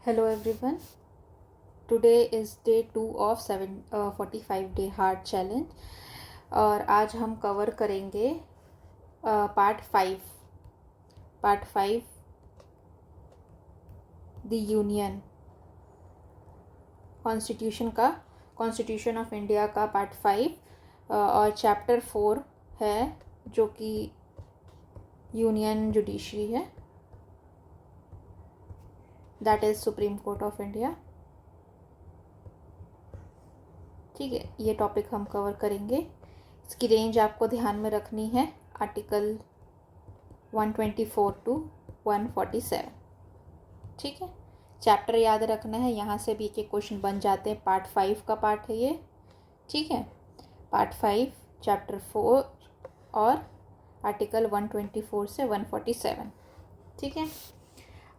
Hello everyone. Today is day 2 of 45 day heart challenge और आज हम कवर करेंगे part 5 the union constitution of India का part 5 और चैप्टर 4 है जो कि यूनियन जुडिशरी है, that is supreme Court of India. ठीक है, ये टॉपिक हम कवर करेंगे। इसकी रेंज आपको ध्यान में रखनी है, आर्टिकल 124 टू 147। ठीक है, चैप्टर याद रखना है, यहाँ से भी एक क्वेश्चन बन जाते हैं। पार्ट 5 का पार्ट है ये। ठीक है, पार्ट 5 चैप्टर 4 और आर्टिकल 124 से 147। ठीक है,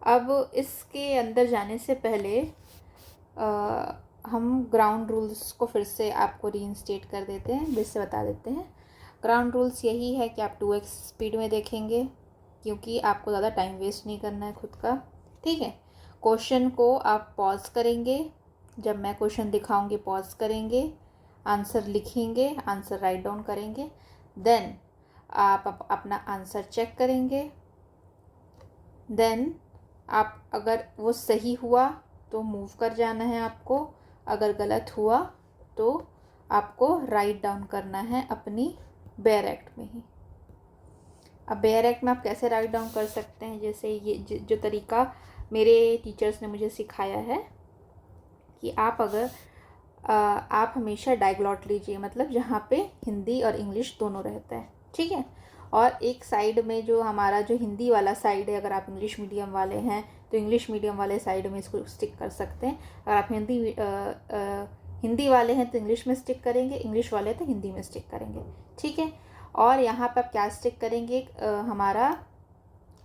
अब इसके अंदर जाने से पहले हम ग्राउंड रूल्स को फिर से आपको रीइंस्टेट कर देते हैं, फिर से बता देते हैं। ग्राउंड रूल्स यही है कि आप 2x स्पीड में देखेंगे क्योंकि आपको ज़्यादा टाइम वेस्ट नहीं करना है खुद का। ठीक है, क्वेश्चन को आप पॉज करेंगे, जब मैं क्वेश्चन दिखाऊंगी पॉज करेंगे, आंसर लिखेंगे, आंसर राइट डाउन करेंगे, देन आप अपना आंसर चेक करेंगे। देन आप अगर वो सही हुआ तो मूव कर जाना है आपको, अगर गलत हुआ तो आपको राइट डाउन करना है अपनी बेयर एक्ट में ही। अब बेयर एक्ट में आप कैसे राइट डाउन कर सकते हैं, जैसे ये जो तरीका मेरे टीचर्स ने मुझे सिखाया है कि आप हमेशा डायग्लॉट लीजिए, मतलब जहाँ पे हिंदी और इंग्लिश दोनों रहता है। ठीक है, और एक साइड में जो हमारा जो हिंदी वाला साइड है, अगर आप इंग्लिश मीडियम वाले हैं तो इंग्लिश मीडियम वाले साइड में इसको स्टिक कर सकते हैं। अगर आप हिंदी वाले हैं तो इंग्लिश में स्टिक करेंगे, इंग्लिश वाले तो हिंदी में स्टिक करेंगे। ठीक है, और यहाँ पर आप क्या स्टिक करेंगे, हमारा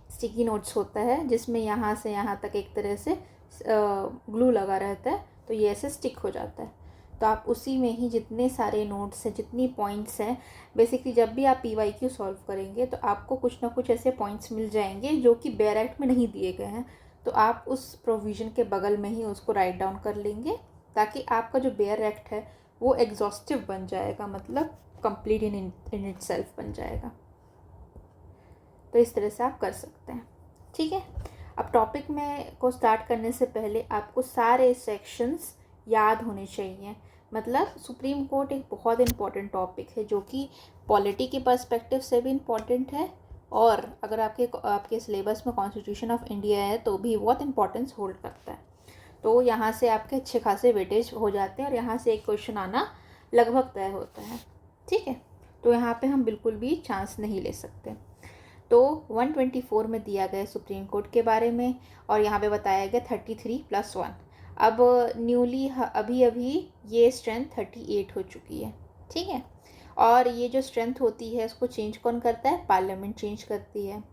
स्टिकी नोट्स होता है जिसमें यहाँ से यहाँ तक एक तरह से ग्लू लगा रहता है, तो ये ऐसे स्टिक हो जाता है। तो आप उसी में ही जितने सारे नोट्स हैं, जितनी पॉइंट्स हैं, बेसिकली जब भी आप PYQ सॉल्व करेंगे तो आपको कुछ ना कुछ ऐसे पॉइंट्स मिल जाएंगे जो कि बेयर एक्ट में नहीं दिए गए हैं, तो आप उस प्रोविज़न के बगल में ही उसको राइट डाउन कर लेंगे ताकि आपका जो बेयर एक्ट है वो एग्जॉस्टिव बन जाएगा, मतलब कंप्लीट इन इटसेल्फ बन जाएगा। तो इस तरह से आप कर सकते हैं। ठीक है, अब टॉपिक में को स्टार्ट करने से पहले आपको सारे सेक्शंस याद होने चाहिए। मतलब सुप्रीम कोर्ट एक बहुत इम्पॉर्टेंट टॉपिक है जो कि पॉलिटी के पर्सपेक्टिव से भी इम्पॉर्टेंट है, और अगर आपके सिलेबस में कॉन्स्टिट्यूशन ऑफ इंडिया है तो भी बहुत इंपॉर्टेंस होल्ड करता है। तो यहाँ से आपके अच्छे खासे वेटेज हो जाते हैं और यहाँ से एक क्वेश्चन आना लगभग तय होता है। ठीक है, तो यहाँ पे हम बिल्कुल भी चांस नहीं ले सकते। तो 124 में दिया गया सुप्रीम कोर्ट के बारे में, और यहाँ पे बताया गया 33+1। अब न्यूली अभी ये स्ट्रेंथ 38 हो चुकी है। ठीक है, और ये जो स्ट्रेंथ होती है उसको चेंज कौन करता है, पार्लियामेंट चेंज करती है।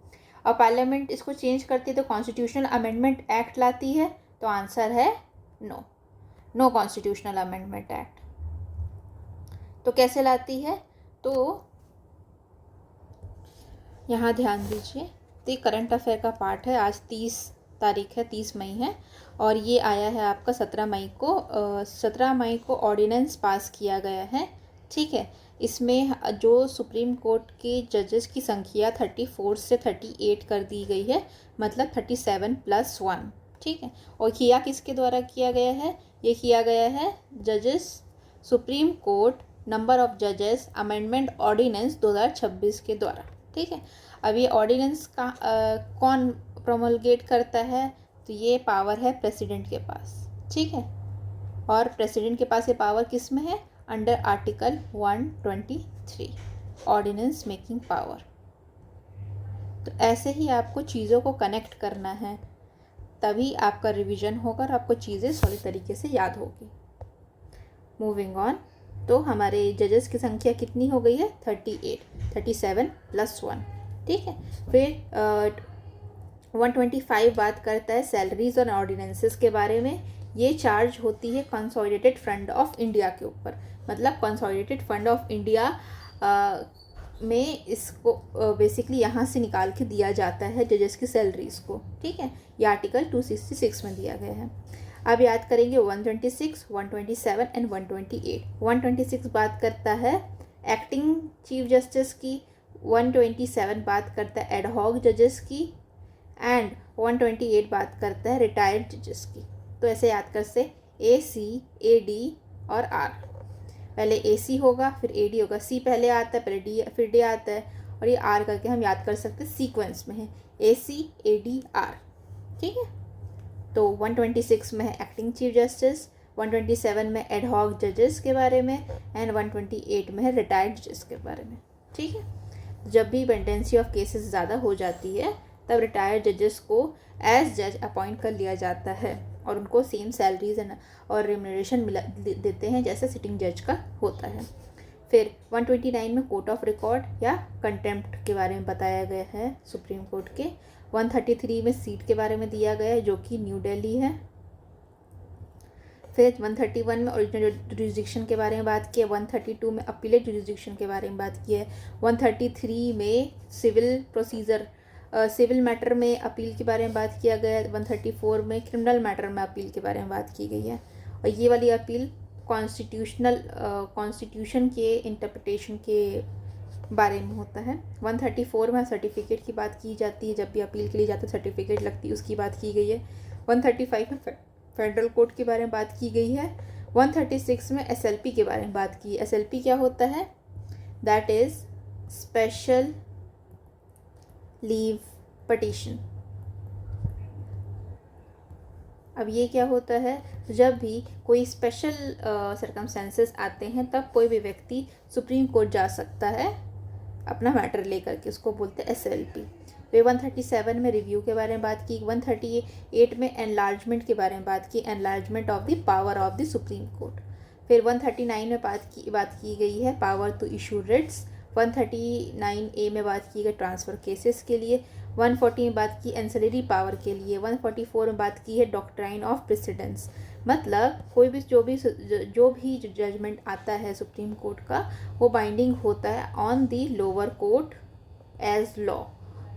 और पार्लियामेंट इसको चेंज करती है तो कॉन्स्टिट्यूशनल अमेंडमेंट एक्ट लाती है, तो आंसर है नो कॉन्स्टिट्यूशनल अमेंडमेंट एक्ट। तो कैसे लाती है, तो यहाँ ध्यान दीजिए, तो ये करंट अफेयर का पार्ट है। आज 30 तारीख है, 30 मई है, और ये आया है आपका 17 मई को ऑर्डिनेंस पास किया गया है। ठीक है, इसमें जो सुप्रीम कोर्ट के जजेस की संख्या 34 से 38 कर दी गई है, मतलब 37+1। ठीक है, और किया किसके द्वारा किया गया है, ये किया गया है जजेस सुप्रीम कोर्ट नंबर ऑफ जजेस अमेंडमेंट ऑर्डिनेंस 2026 के द्वारा। ठीक है, अब ये ऑर्डिनेंस का कौन प्रोमलगेट करता है, तो ये पावर है प्रेसिडेंट के पास। ठीक है, और प्रेसिडेंट के पास ये पावर किस में है, under article 123 ordinance making power. तो ऐसे ही आपको चीज़ों को कनेक्ट करना है, तभी आपका रिवीजन होगा और आपको चीज़ें सही तरीके से याद होगी। मूविंग ऑन, तो हमारे जजेस की संख्या कितनी हो गई है, 37+1। ठीक है, फिर 125 बात करता है सैलरीज और ऑर्डिनेंसेस के बारे में। ये चार्ज होती है कंसोलिडेटेड फंड ऑफ इंडिया के ऊपर, मतलब कंसोलिडेटेड फंड ऑफ इंडिया में इसको बेसिकली यहाँ से निकाल के दिया जाता है जजेस की सैलरीज को, ठीक है। ये आर्टिकल 266 में दिया गया है। अब याद करेंगे 126, 127 एंड 128। 126 बात करता है एक्टिंग चीफ जस्टिस की, 127 बात करता है एडहॉक जजेस की, एंड 128 बात करता है रिटायर्ड जजेस की। तो ऐसे याद कर से AC, AD और R। पहले AC होगा, फिर AD होगा, C पहले आता है, पहले D, फिर D आता है, और ये R करके हम याद कर सकते हैं, सीक्वेंस में है AC, AD, R, ठीक है। तो 126 में है एक्टिंग चीफ जस्टिस, 127 में एडहॉक जजेस के बारे में, एंड 128 में है रिटायर्ड जजेस के बारे में, ठीक है। जब भी पेंडेंसी ऑफ केसेस ज़्यादा हो जाती है तब रिटायर्ड जजेस को एज जज अपॉइंट कर लिया जाता है और उनको सेम सैलरीज और रिम्यूनरेशन मिला देते हैं जैसे सिटिंग जज का होता है। फिर 129 में कोर्ट ऑफ रिकॉर्ड या कंटेम्प्ट के बारे में बताया गया है सुप्रीम कोर्ट के। 133 में सीट के बारे में दिया गया है जो कि न्यू दिल्ली है। फिर 131 में ओरिजिनल जुरिस्डिक्शन के बारे में बात की है। 132 में अपीलेट जुरिस्डिक्शन के बारे में बात की है। 133 में सिविल प्रोसीजर, सिविल मैटर में अपील के बारे में बात किया गया है। 134 में क्रिमिनल मैटर में अपील के बारे में बात की गई है, और ये वाली अपील कॉन्स्टिट्यूशन के इंटरप्रिटेशन के बारे में होता है। 134 में सर्टिफिकेट की बात की जाती है, जब भी अपील के लिए जाते सर्टिफिकेट लगती है, उसकी बात की गई है। 135 में फेडरल कोर्ट के बारे में बात की गई है। 136 में SLP के बारे में बात की। SLP क्या होता है? That is special leave petition. अब ये क्या होता है? जब भी कोई स्पेशल सर्कमस्टेंसेस आते हैं तब कोई भी व्यक्ति सुप्रीम कोर्ट जा सकता है अपना मैटर लेकर के, उसको बोलते हैं SLP। फिर 137 में रिव्यू के बारे में बात की। 138 में एनलार्जमेंट के बारे में बात की, enlargement of the power of the Supreme court. फिर 139 में बात की गई है power to issue Ritz. 139A में बात की गई ट्रांसफ़र केसेस के लिए। 140 में बात की एंसिलरी पावर के लिए। 144 में बात की है डॉक्ट्राइन ऑफ प्रेसिडेंस, मतलब कोई भी जो भी जजमेंट आता है सुप्रीम कोर्ट का वो बाइंडिंग होता है on the lower court as law.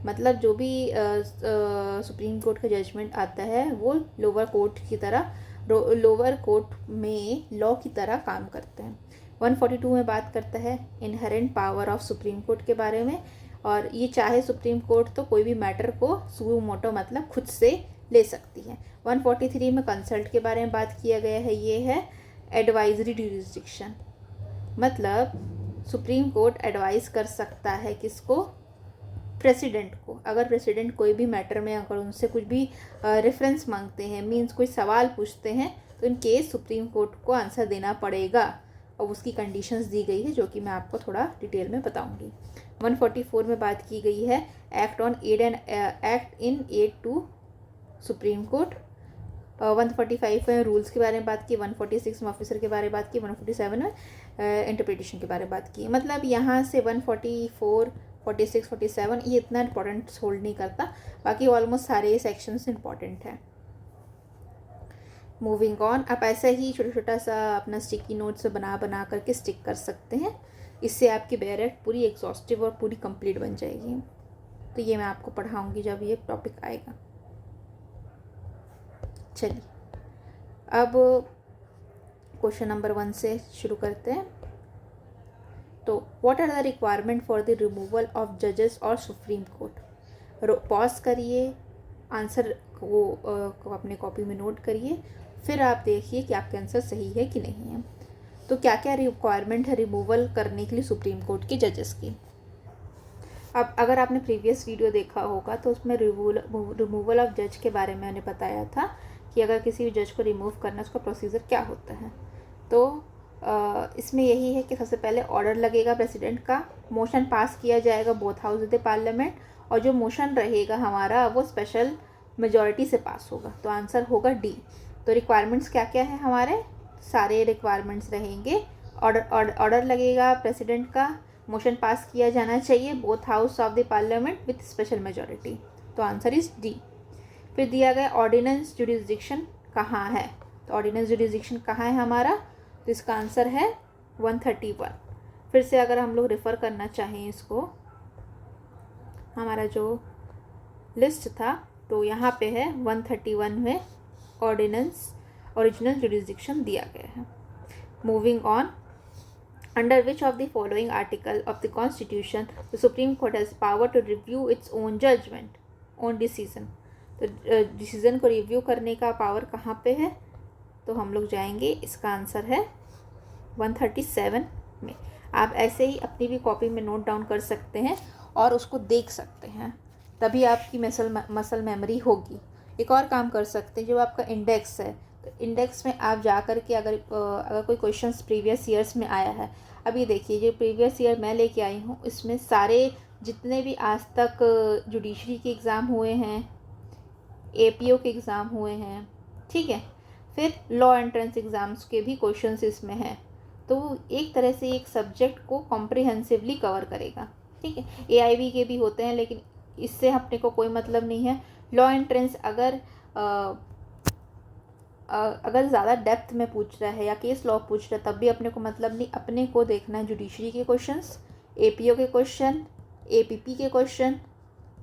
मतलब जो भी सुप्रीम कोर्ट का जजमेंट आता है वो लोअर कोर्ट की तरह, लोअर कोर्ट में लॉ की तरह काम करते हैं। 142 में बात करता है inherent power of Supreme Court के बारे में, और ये चाहे सुप्रीम कोर्ट तो कोई भी मैटर को सुओ मोटो मतलब खुद से ले सकती है। 143 में कंसल्ट के बारे में बात किया गया है, ये है एडवाइजरी जुरिस्डिक्शन, मतलब सुप्रीम कोर्ट एडवाइस कर सकता है किसको? प्रेसिडेंट को। अगर प्रेसिडेंट कोई भी मैटर में अगर उनसे कुछ भी रेफरेंस मांगते हैं, मीन्स कोई सवाल पूछते हैं, तो इन केस सुप्रीम कोर्ट को आंसर देना पड़ेगा, और उसकी कंडीशंस दी गई है जो कि मैं आपको थोड़ा डिटेल में बताऊंगी। 144 में बात की गई है act on aid and act in aid to Supreme Court. 145 में रूल्स के बारे में बात की। 146 में ऑफिसर के बारे में बात की। 147 में इंटरप्रिटेशन के बारे में बात की। मतलब यहाँ से 144, 46, 47 ये इतना इंपॉर्टेंट होल्ड नहीं करता, बाकी ऑलमोस्ट सारे सेक्शंस इंपॉर्टेंट हैं। मूविंग ऑन, आप ऐसा ही छोटा छोटा सा अपना स्टिकी नोट्स बना करके स्टिक कर सकते हैं, इससे आपकी बैरेट पूरी एग्जॉस्टिव और पूरी कंप्लीट बन जाएगी। तो ये मैं आपको पढ़ाऊंगी जब ये टॉपिक आएगा। चलिए अब क्वेश्चन नंबर 1 से शुरू करते हैं। तो what are the requirement for the removal of जजेस और सुप्रीम कोर्ट? पॉज करिए, आंसर को अपने कॉपी में नोट करिए, फिर आप देखिए कि आपका आंसर सही है कि नहीं है। तो क्या क्या रिक्वायरमेंट है रिमूवल करने के लिए सुप्रीम कोर्ट के जजेस की? अब अगर आपने प्रीवियस वीडियो देखा होगा तो उसमें रिमूवल ऑफ जज के बारे में मैंने बताया था कि अगर किसी भी जज को रिमूव करना उसका प्रोसीजर क्या होता है। तो इसमें यही है कि सबसे पहले ऑर्डर लगेगा प्रेसिडेंट का, मोशन पास किया जाएगा both house of the parliament, और जो मोशन रहेगा हमारा वो स्पेशल मेजॉरिटी से पास होगा। तो आंसर होगा डी। तो रिक्वायरमेंट्स क्या क्या है हमारे? सारे रिक्वायरमेंट्स रहेंगे। ऑर्डर लगेगा प्रेसिडेंट का, मोशन पास किया जाना चाहिए both house of the parliament with special majority. तो आंसर इज डी। फिर दिया गया ऑर्डिनेंस जुरिस्डिक्शन कहाँ है? तो ऑर्डिनेंस जुरिस्डिक्शन कहाँ है हमारा? तो इसका आंसर है 131। फिर से अगर हम लोग रेफ़र करना चाहें इसको, हमारा जो लिस्ट था, तो यहाँ पे है 131 में ऑर्डिनेंस ओरिजिनल जुरिसडिक्शन दिया गया है। Moving on, under which of the following article of the constitution the Supreme Court has power to review its own judgment on decision. तो डिसीजन को रिव्यू करने का पावर कहाँ पे है, तो हम लोग जाएंगे, इसका आंसर है 137 में। आप ऐसे ही अपनी भी कॉपी में नोट डाउन कर सकते हैं और उसको देख सकते हैं, तभी आपकी मसल मेमोरी होगी। एक और काम कर सकते हैं, जो आपका इंडेक्स है, तो इंडेक्स में आप जा कर के अगर कोई क्वेश्चंस प्रीवियस ईयर्स में आया है, अब ये देखिए जो प्रीवियस ईयर मैं लेके आई हूँ, इसमें सारे जितने भी आज तक जुडिशरी के एग्ज़ाम हुए हैं, APO के एग्ज़ाम हुए हैं, ठीक है, फिर लॉ एंट्रेंस एग्ज़ाम्स के भी क्वेश्चंस इसमें हैं, तो एक तरह से एक सब्जेक्ट को कॉम्प्रिहेंसिवली कवर करेगा, ठीक है। AIB के भी होते हैं, लेकिन इससे अपने को कोई मतलब नहीं है। लॉ एंट्रेंस अगर ज़्यादा डेप्थ में पूछ रहा है या केस लॉ पूछ रहा है, तब भी अपने को मतलब नहीं, अपने को देखना है जुडिशरी के क्वेश्चंस, APO के क्वेश्चन, APP के क्वेश्चन,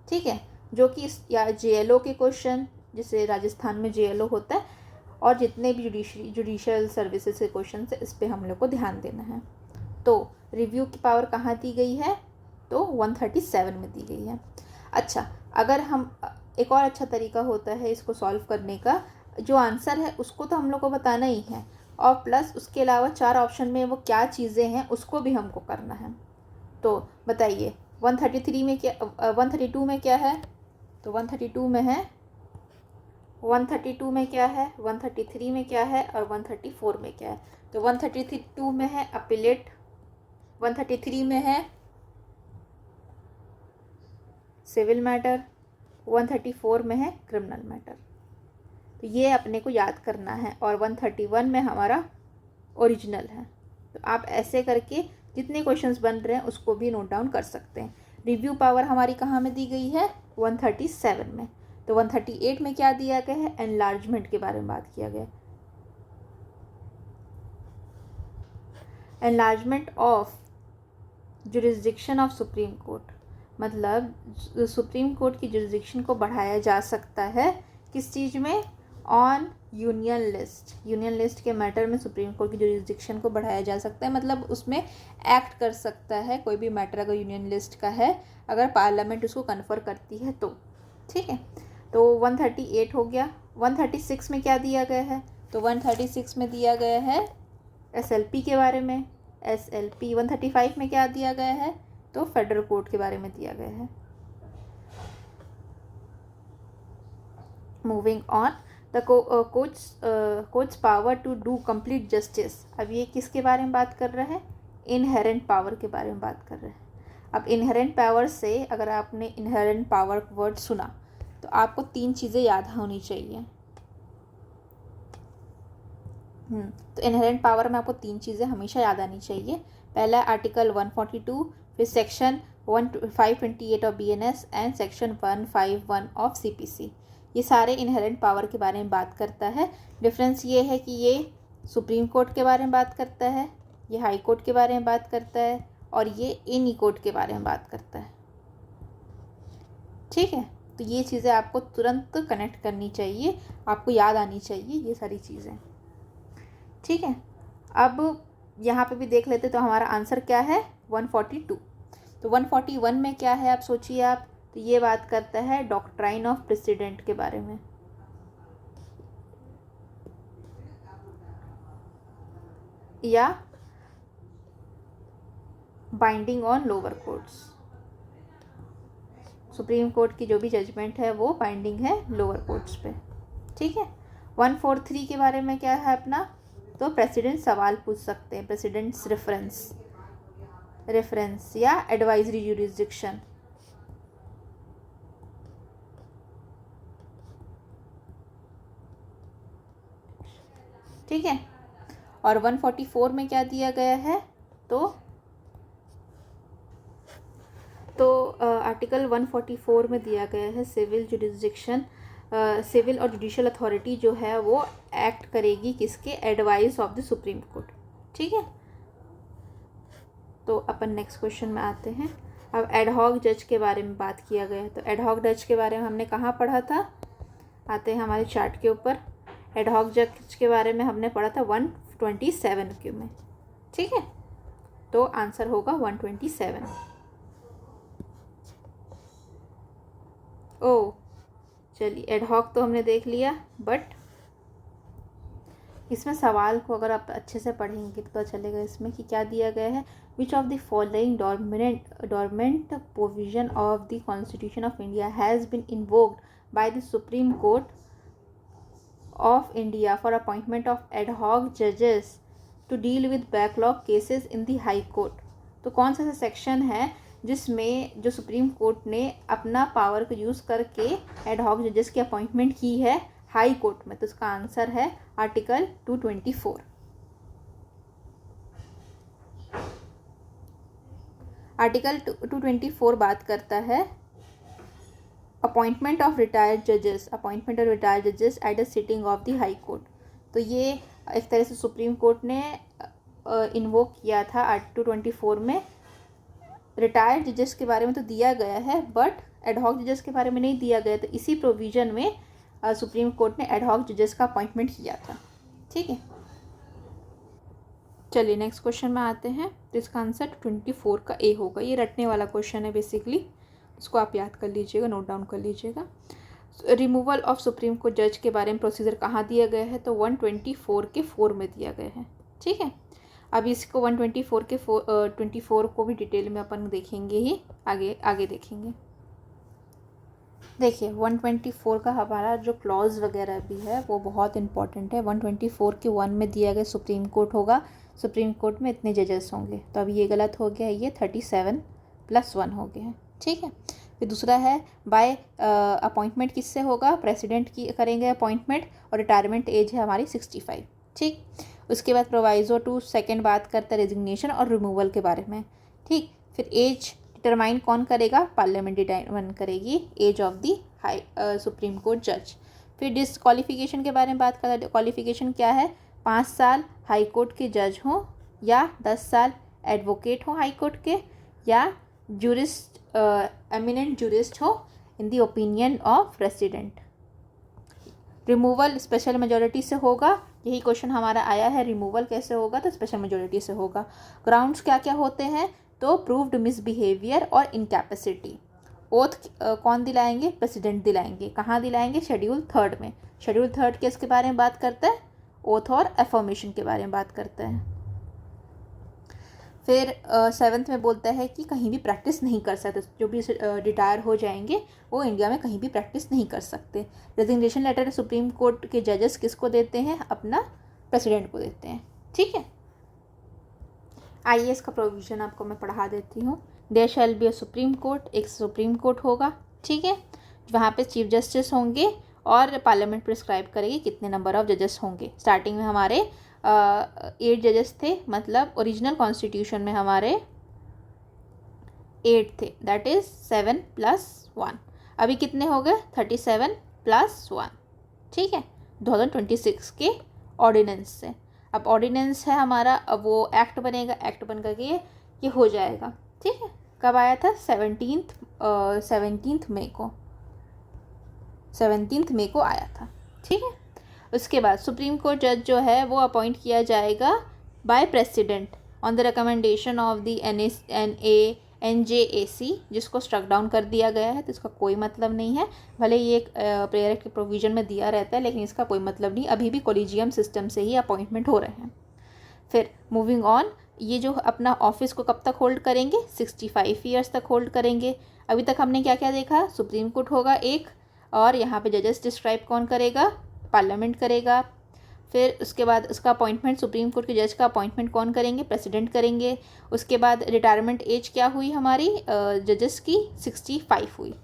ठीक है, जो कि या JLO के क्वेश्चन, जिसे राजस्थान में JLO होता है, और जितने भी जुडिशियल सर्विसेज के क्वेश्चन है, इस पर हम लोग को ध्यान देना है। तो रिव्यू की पावर कहाँ दी गई है, तो 137 में दी गई है। अच्छा, अगर हम एक और अच्छा तरीका होता है इसको सॉल्व करने का, जो आंसर है उसको तो हम लोग को बताना ही है, और प्लस उसके अलावा 4 ऑप्शन में वो क्या चीज़ें हैं उसको भी हमको करना है। तो बताइए 132 में क्या है, तो 132 में है, 132 में क्या है, 133 में क्या है, और 134 में क्या है। तो 132 में है अपीलेट, 133 में है सिविल मैटर, 134 में है क्रिमिनल मैटर। तो ये अपने को याद करना है, और 131 में हमारा ओरिजिनल है। तो आप ऐसे करके जितने क्वेश्चंस बन रहे हैं उसको भी नोट डाउन कर सकते हैं। रिव्यू पावर हमारी कहाँ में दी गई है, 137 में। तो 138 में क्या दिया गया है, एनलार्जमेंट के बारे में बात किया गया। Enlargement of jurisdiction of Supreme court, मतलब सुप्रीम कोर्ट की जुरिसडिक्शन को बढ़ाया जा सकता है किस चीज़ में, on union list. Union list के मैटर में सुप्रीम कोर्ट की जुरिसडिक्शन को बढ़ाया जा सकता है, मतलब उसमें एक्ट कर सकता है कोई भी मैटर अगर यूनियन लिस्ट का है, अगर पार्लियामेंट उसको कन्फर करती है तो, ठीक है। तो 138 हो गया। 136 में क्या दिया गया है, तो 136 में दिया गया है SLP के बारे में, SLP। 135 में क्या दिया गया है, तो फेडरल कोर्ट के बारे में दिया गया है। Moving on, the court's power to do complete justice. अब ये किसके बारे में बात कर रहा है, इनहेरेंट पावर के बारे में बात कर रहे हैं। अब इनहेरेंट पावर से, अगर आपने इनहेरेंट पावर वर्ड सुना तो आपको 3 चीज़ें याद होनी चाहिए। तो इनहेरेंट पावर में आपको 3 चीज़ें हमेशा याद आनी चाहिए। पहला आर्टिकल 142, फिर section 528 of BNS and section 151 of CPC। ये सारे इनहेरेंट पावर के बारे में बात करता है। डिफरेंस ये है कि ये सुप्रीम कोर्ट के बारे में बात करता है, ये हाई कोर्ट के बारे में बात करता है, और ये एनी कोर्ट के बारे में बात करता है, ठीक है। तो ये चीज़ें आपको तुरंत कनेक्ट करनी चाहिए, आपको याद आनी चाहिए ये सारी चीज़ें, ठीक है। अब यहाँ पे भी देख लेते तो हमारा आंसर क्या है, 142। तो 141 में क्या है, आप सोचिए आप, तो ये बात करता है डॉक्ट्राइन ऑफ प्रेसिडेंट के बारे में, या binding on lower courts. Supreme court की जो भी जजमेंट है वो बाइंडिंग है लोअर कोर्ट्स पे, ठीक है। 143 के बारे में क्या है अपना, तो प्रेसिडेंट सवाल पूछ सकते हैं, प्रेसिडेंट्स रेफरेंस या एडवाइजरी जुरिसडिक्शन, ठीक है। और 144 में क्या दिया गया है, तो आर्टिकल 144 में दिया गया है सिविल जुरिसडिक्शन, सिविल और जुडिशियल अथॉरिटी जो है वो एक्ट करेगी किसके, advice of the Supreme court, ठीक है। तो अपन नेक्स्ट क्वेश्चन में आते हैं। अब एडहॉक जज के बारे में बात किया गया है, तो एडहॉक जज के बारे में हमने कहाँ पढ़ा था, आते हैं हमारे चार्ट के ऊपर। एडहॉक जज के बारे में हमने पढ़ा था 127 क्यू में, ठीक है, तो आंसर होगा 127। ओ चलिए, एडहॉक तो हमने देख लिया, बट इसमें सवाल को अगर आप अच्छे से पढ़ेंगे तो पता चलेगा इसमें कि क्या दिया गया है। Which of the following dormant provision of the constitution of India has been invoked by the Supreme Court of India for appointment of ad hoc जजेस to deal with backlog cases in the High Court. तो कौन सा section है जिसमें जो supreme court ने अपना power को यूज़ करके एडहॉक जजेस की अपॉइंटमेंट की है हाई कोर्ट में? तो इसका आंसर है आर्टिकल 224। आर्टिकल 224 बात करता है अपॉइंटमेंट ऑफ रिटायर्ड जजेस at the sitting of the High Court. तो ये एक तरह से सुप्रीम कोर्ट ने इन्वोक किया था आर्टिकल 224 में। रिटायर्ड जजेस के बारे में तो दिया गया है, बट एडहॉक जजेस के बारे में नहीं दिया गया। तो इसी प्रोविज़न में सुप्रीम कोर्ट ने एडहॉक जजेस का अपॉइंटमेंट किया था, ठीक है। चलिए नेक्स्ट क्वेश्चन में आते हैं। तो इसका आंसर 24 का ए होगा। ये रटने वाला क्वेश्चन है बेसिकली, इसको आप याद कर लीजिएगा, नोट डाउन कर लीजिएगा। रिमूवल ऑफ सुप्रीम कोर्ट जज के बारे में प्रोसीजर कहाँ दिया गया है? तो 124 के 4 में दिया गया है, ठीक है। अब इसको 124 के 24 को भी डिटेल में अपन देखेंगे ही, आगे देखेंगे। देखिए 124 का हमारा जो क्लॉज वगैरह भी है वो बहुत इंपॉर्टेंट है। 124 के 1 में दिया गया सुप्रीम कोर्ट होगा, सुप्रीम कोर्ट में इतने जजेस होंगे। तो अब ये गलत हो गया है, ये 37 + 1 हो गया है, ठीक है। फिर दूसरा है बाय अपॉइंटमेंट किससे होगा? प्रेसिडेंट की करेंगे अपॉइंटमेंट, और रिटायरमेंट एज है हमारी 65, ठीक। उसके बाद प्रोवाइजो टू सेकेंड बात करता है रेजिग्नेशन और रिमूवल के बारे में, ठीक। फिर एज डिटरमाइन कौन करेगा? पार्लियामेंट डिटरमाइन करेगी age of the high Supreme Court जज। फिर डिसक्वालिफिकेशन के बारे में बात करता है। क्वालिफिकेशन क्या है? 5 साल हाई कोर्ट के जज हों, या 10 साल एडवोकेट हों हाई कोर्ट के, या जूरिस्ट एमिनेंट जूरिस्ट हो in the opinion of president. Removal special majority से होगा, यही क्वेश्चन हमारा आया है। रिमूवल कैसे होगा? तो स्पेशल मेजॉरिटी से होगा। ग्राउंड्स क्या क्या होते हैं? तो प्रूव्ड मिसबिहेवियर और इनकैपेसिटी। ओथ कौन दिलाएंगे? प्रेसिडेंट दिलाएंगे। कहाँ दिलाएंगे? शेड्यूल 3 में। शेड्यूल 3 के इसके बारे में बात करता है, ओथ और एफर्मेशन के बारे में बात करता है। फिर 7th में बोलता है कि कहीं भी प्रैक्टिस नहीं कर सकते, जो भी रिटायर हो जाएंगे वो इंडिया में कहीं भी प्रैक्टिस नहीं कर सकते। रेजिग्नेशन लेटर सुप्रीम कोर्ट के जजेस किसको देते हैं? अपना प्रेसिडेंट को देते हैं, ठीक है। IAS का प्रोविज़न आपको मैं पढ़ा देती हूँ। There shall be a Supreme Court, एक सुप्रीम कोर्ट होगा, ठीक है। वहाँ पे चीफ जस्टिस होंगे और पार्लियामेंट प्रिस्क्राइब करेगी कितने नंबर ऑफ जजेस होंगे। स्टार्टिंग में हमारे 8 जजेस थे, मतलब ओरिजिनल कॉन्स्टिट्यूशन में हमारे 8 थे, दैट इज़ 7 + 1। अभी कितने हो गए? 37 + 1, ठीक है, 2026 के ऑर्डिनेंस से। अब ऑर्डिनेंस है हमारा, अब वो एक्ट बनेगा, एक्ट बन करके ये हो जाएगा, ठीक है। कब आया था? 17 मई को, 17 मई को आया था, ठीक है। उसके बाद सुप्रीम कोर्ट जज जो है वो अपॉइंट किया जाएगा by president on the recommendation of the NJAC, जिसको स्ट्रक डाउन कर दिया गया है। तो इसका कोई मतलब नहीं है, भले ये एक प्रेयर के प्रोविज़न में दिया रहता है, लेकिन इसका कोई मतलब नहीं। अभी भी कोलिजियम सिस्टम से ही अपॉइंटमेंट हो रहे हैं। फिर मूविंग ऑन, ये जो अपना ऑफिस को कब तक होल्ड करेंगे? 65 ईयर्स तक होल्ड करेंगे। अभी तक हमने क्या क्या देखा? सुप्रीम कोर्ट होगा एक, और यहाँ पे जजेस डिस्क्राइब कौन करेगा? पार्लियामेंट करेगा। फिर उसके बाद उसका अपॉइंटमेंट, सुप्रीम कोर्ट के जज का अपॉइंटमेंट कौन करेंगे? प्रेसिडेंट करेंगे। उसके बाद रिटायरमेंट एज क्या हुई हमारी जजेस की? 65 हुई।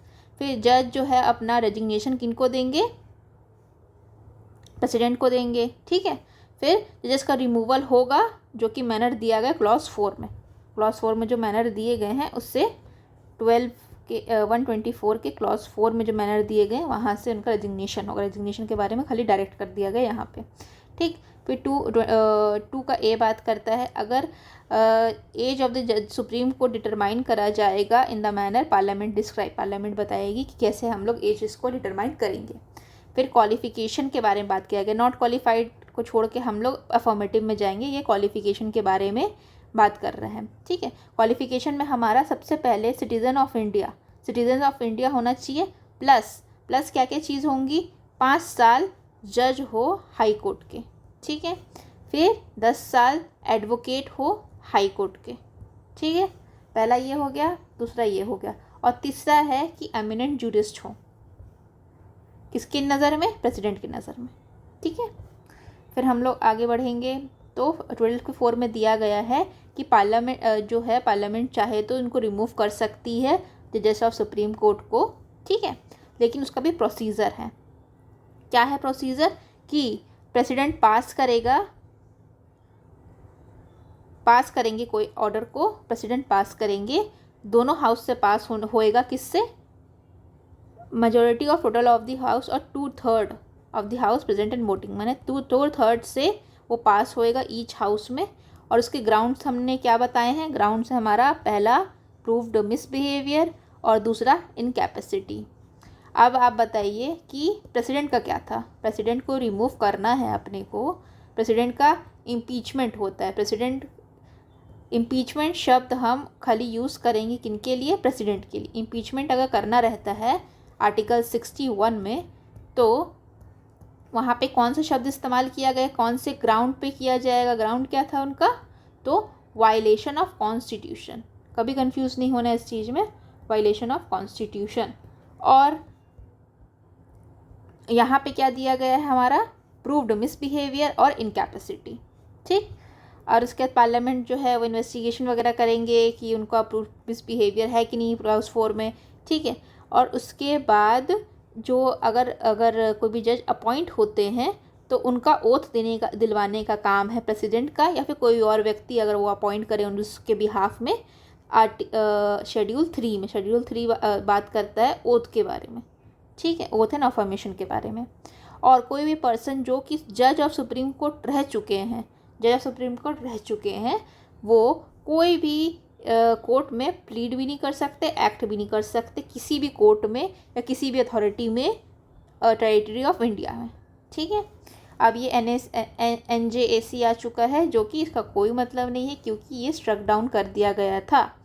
फिर जज जो है अपना रेजिग्नेशन किनको देंगे? प्रेसिडेंट को देंगे, ठीक है। फिर जजेस का रिमूवल होगा, जो कि मैनर दिया गया क्लॉज 4 में। क्लॉज 4 में जो मैनर दिए गए हैं उससे 12 के 124 के क्लॉज 4 में जो मैनर दिए गए वहाँ से उनका रेजिग्नेशन होगा। रेजिग्नेशन के बारे में खाली डायरेक्ट कर दिया गया यहाँ पे, ठीक। फिर 2 का ए बात करता है, अगर age of the Supreme Court determine करा जाएगा in the manner Parliament describe, Parliament बताएगी कि कैसे हम लोग एज इसको डिटरमाइन करेंगे। फिर क्वालिफिकेशन के बारे में बात किया गया, नॉट क्वालिफाइड को छोड़ के हम लोग अफर्मेटिव में जाएंगे, ये क्वालिफिकेशन के बारे में बात कर रहे हैं, ठीक है। क्वालिफिकेशन में हमारा सबसे पहले सिटीज़न ऑफ इंडिया होना चाहिए, प्लस क्या क्या चीज़ होंगी, 5 साल जज हो हाई कोर्ट के, ठीक है। फिर 10 साल एडवोकेट हो हाई कोर्ट के, ठीक है। पहला ये हो गया, दूसरा ये हो गया, और तीसरा है कि एमिनेंट जूरिस्ट हो, किसकी नज़र में, प्रेसिडेंट की नज़र में, ठीक है। फिर हम लोग आगे बढ़ेंगे तो 12 में दिया गया है कि पार्लियामेंट चाहे तो इनको रिमूव कर सकती है जजेस ऑफ सुप्रीम कोर्ट को, ठीक है। लेकिन उसका भी प्रोसीजर है। क्या है प्रोसीजर, कि प्रेसिडेंट पास करेंगे कोई ऑर्डर को, प्रेसिडेंट पास करेंगे, दोनों हाउस से पास होएगा, किससे, majority of total of the house और 2/3 of the house present and voting, मैंने 2/3 से वो पास होएगा ईच हाउस में। और उसके ग्राउंड्स हमने क्या बताए हैं, ग्राउंड्स हमारा पहला प्रूव्ड मिसबिहेवियर और दूसरा इनकैपेसिटी। अब आप बताइए कि प्रेसिडेंट का क्या था, प्रेसिडेंट को रिमूव करना है अपने को, प्रेसिडेंट का इम्पीचमेंट होता है। इम्पीचमेंट शब्द हम खाली यूज़ करेंगे किनके लिए, प्रेसिडेंट के लिए। इम्पीचमेंट अगर करना रहता है आर्टिकल 61 में, तो वहाँ पे कौन सा शब्द इस्तेमाल किया गया, कौन से ग्राउंड पे किया जाएगा, ग्राउंड क्या था उनका, तो वायलेशन ऑफ कॉन्स्टिट्यूशन। कभी कंफ्यूज नहीं होना इस चीज़ में, वायलेशन ऑफ कॉन्स्टिट्यूशन। और यहाँ पे क्या दिया गया है हमारा, प्रूव्ड मिसबिहेवियर और इनकैपेसिटी, ठीक। और उसके बाद पार्लियामेंट जो है वो इन्वेस्टिगेशन वगैरह करेंगे कि उनका प्रूव्ड मिसबिहेवियर है कि नहीं क्लॉज 4 में, ठीक है। और उसके बाद जो अगर कोई भी जज अपॉइंट होते हैं तो उनका ओथ दिलवाने का काम है प्रेसिडेंट का, या फिर कोई और व्यक्ति अगर वो अपॉइंट करे उसके बिहाफ में। शेड्यूल 3 बात करता है ओथ के बारे में, ठीक है, ओथ एंड अफर्मेशन के बारे में। और कोई भी पर्सन जो कि जज ऑफ सुप्रीम कोर्ट रह चुके हैं वो कोई भी कोर्ट में प्लीड भी नहीं कर सकते, एक्ट भी नहीं कर सकते किसी भी कोर्ट में या किसी भी अथॉरिटी में टेरिटरी ऑफ इंडिया में, ठीक है। अब ये NJAC आ चुका है, जो कि इसका कोई मतलब नहीं है क्योंकि ये स्ट्रक डाउन कर दिया गया था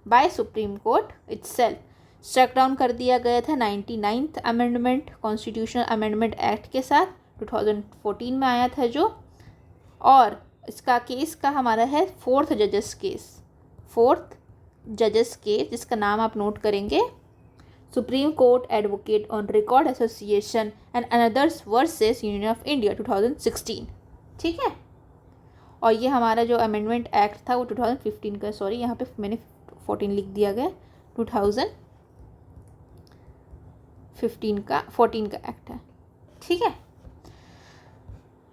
by Supreme Court itself. Struck down कर दिया गया था 99th amendment constitutional amendment act के साथ, 2014 में आया था जो। और इसका केस का हमारा है 4th जजेस केस, जिसका नाम आप नोट करेंगे, supreme court advocate on record association and another's versus union of India 2016, ठीक है। और ये हमारा जो अमेंडमेंट एक्ट था वो 2015 का, सॉरी यहाँ पे मैंने 14 लिख दिया गया, 2014 का एक्ट है, ठीक है।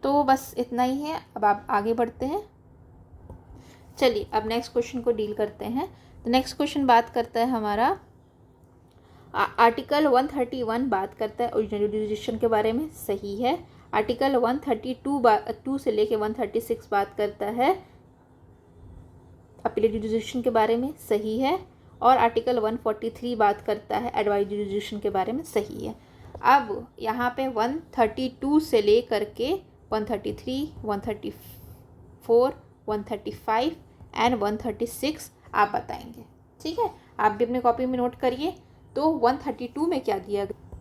तो बस इतना ही है, अब आप आगे बढ़ते हैं। चलिए अब नेक्स्ट क्वेश्चन को डील करते हैं। तो नेक्स्ट क्वेश्चन बात करता है हमारा आर्टिकल 131 बात करता है ओरिजिनल जुरिसडिक्शन के बारे में, सही है। आर्टिकल 132 से लेके 136 बात करता है अपीलेट जुरिसडिक्शन के बारे में, सही है। और आर्टिकल 143 बात करता है एडवाइजरी जुरिसडिक्शन के बारे में, सही है। अब यहाँ पे 132 से लेकर के 133, 134, 135 एंड 136 आप बताएंगे, ठीक है। आप भी अपने कॉपी में नोट करिए। तो 132 में क्या दिया गया,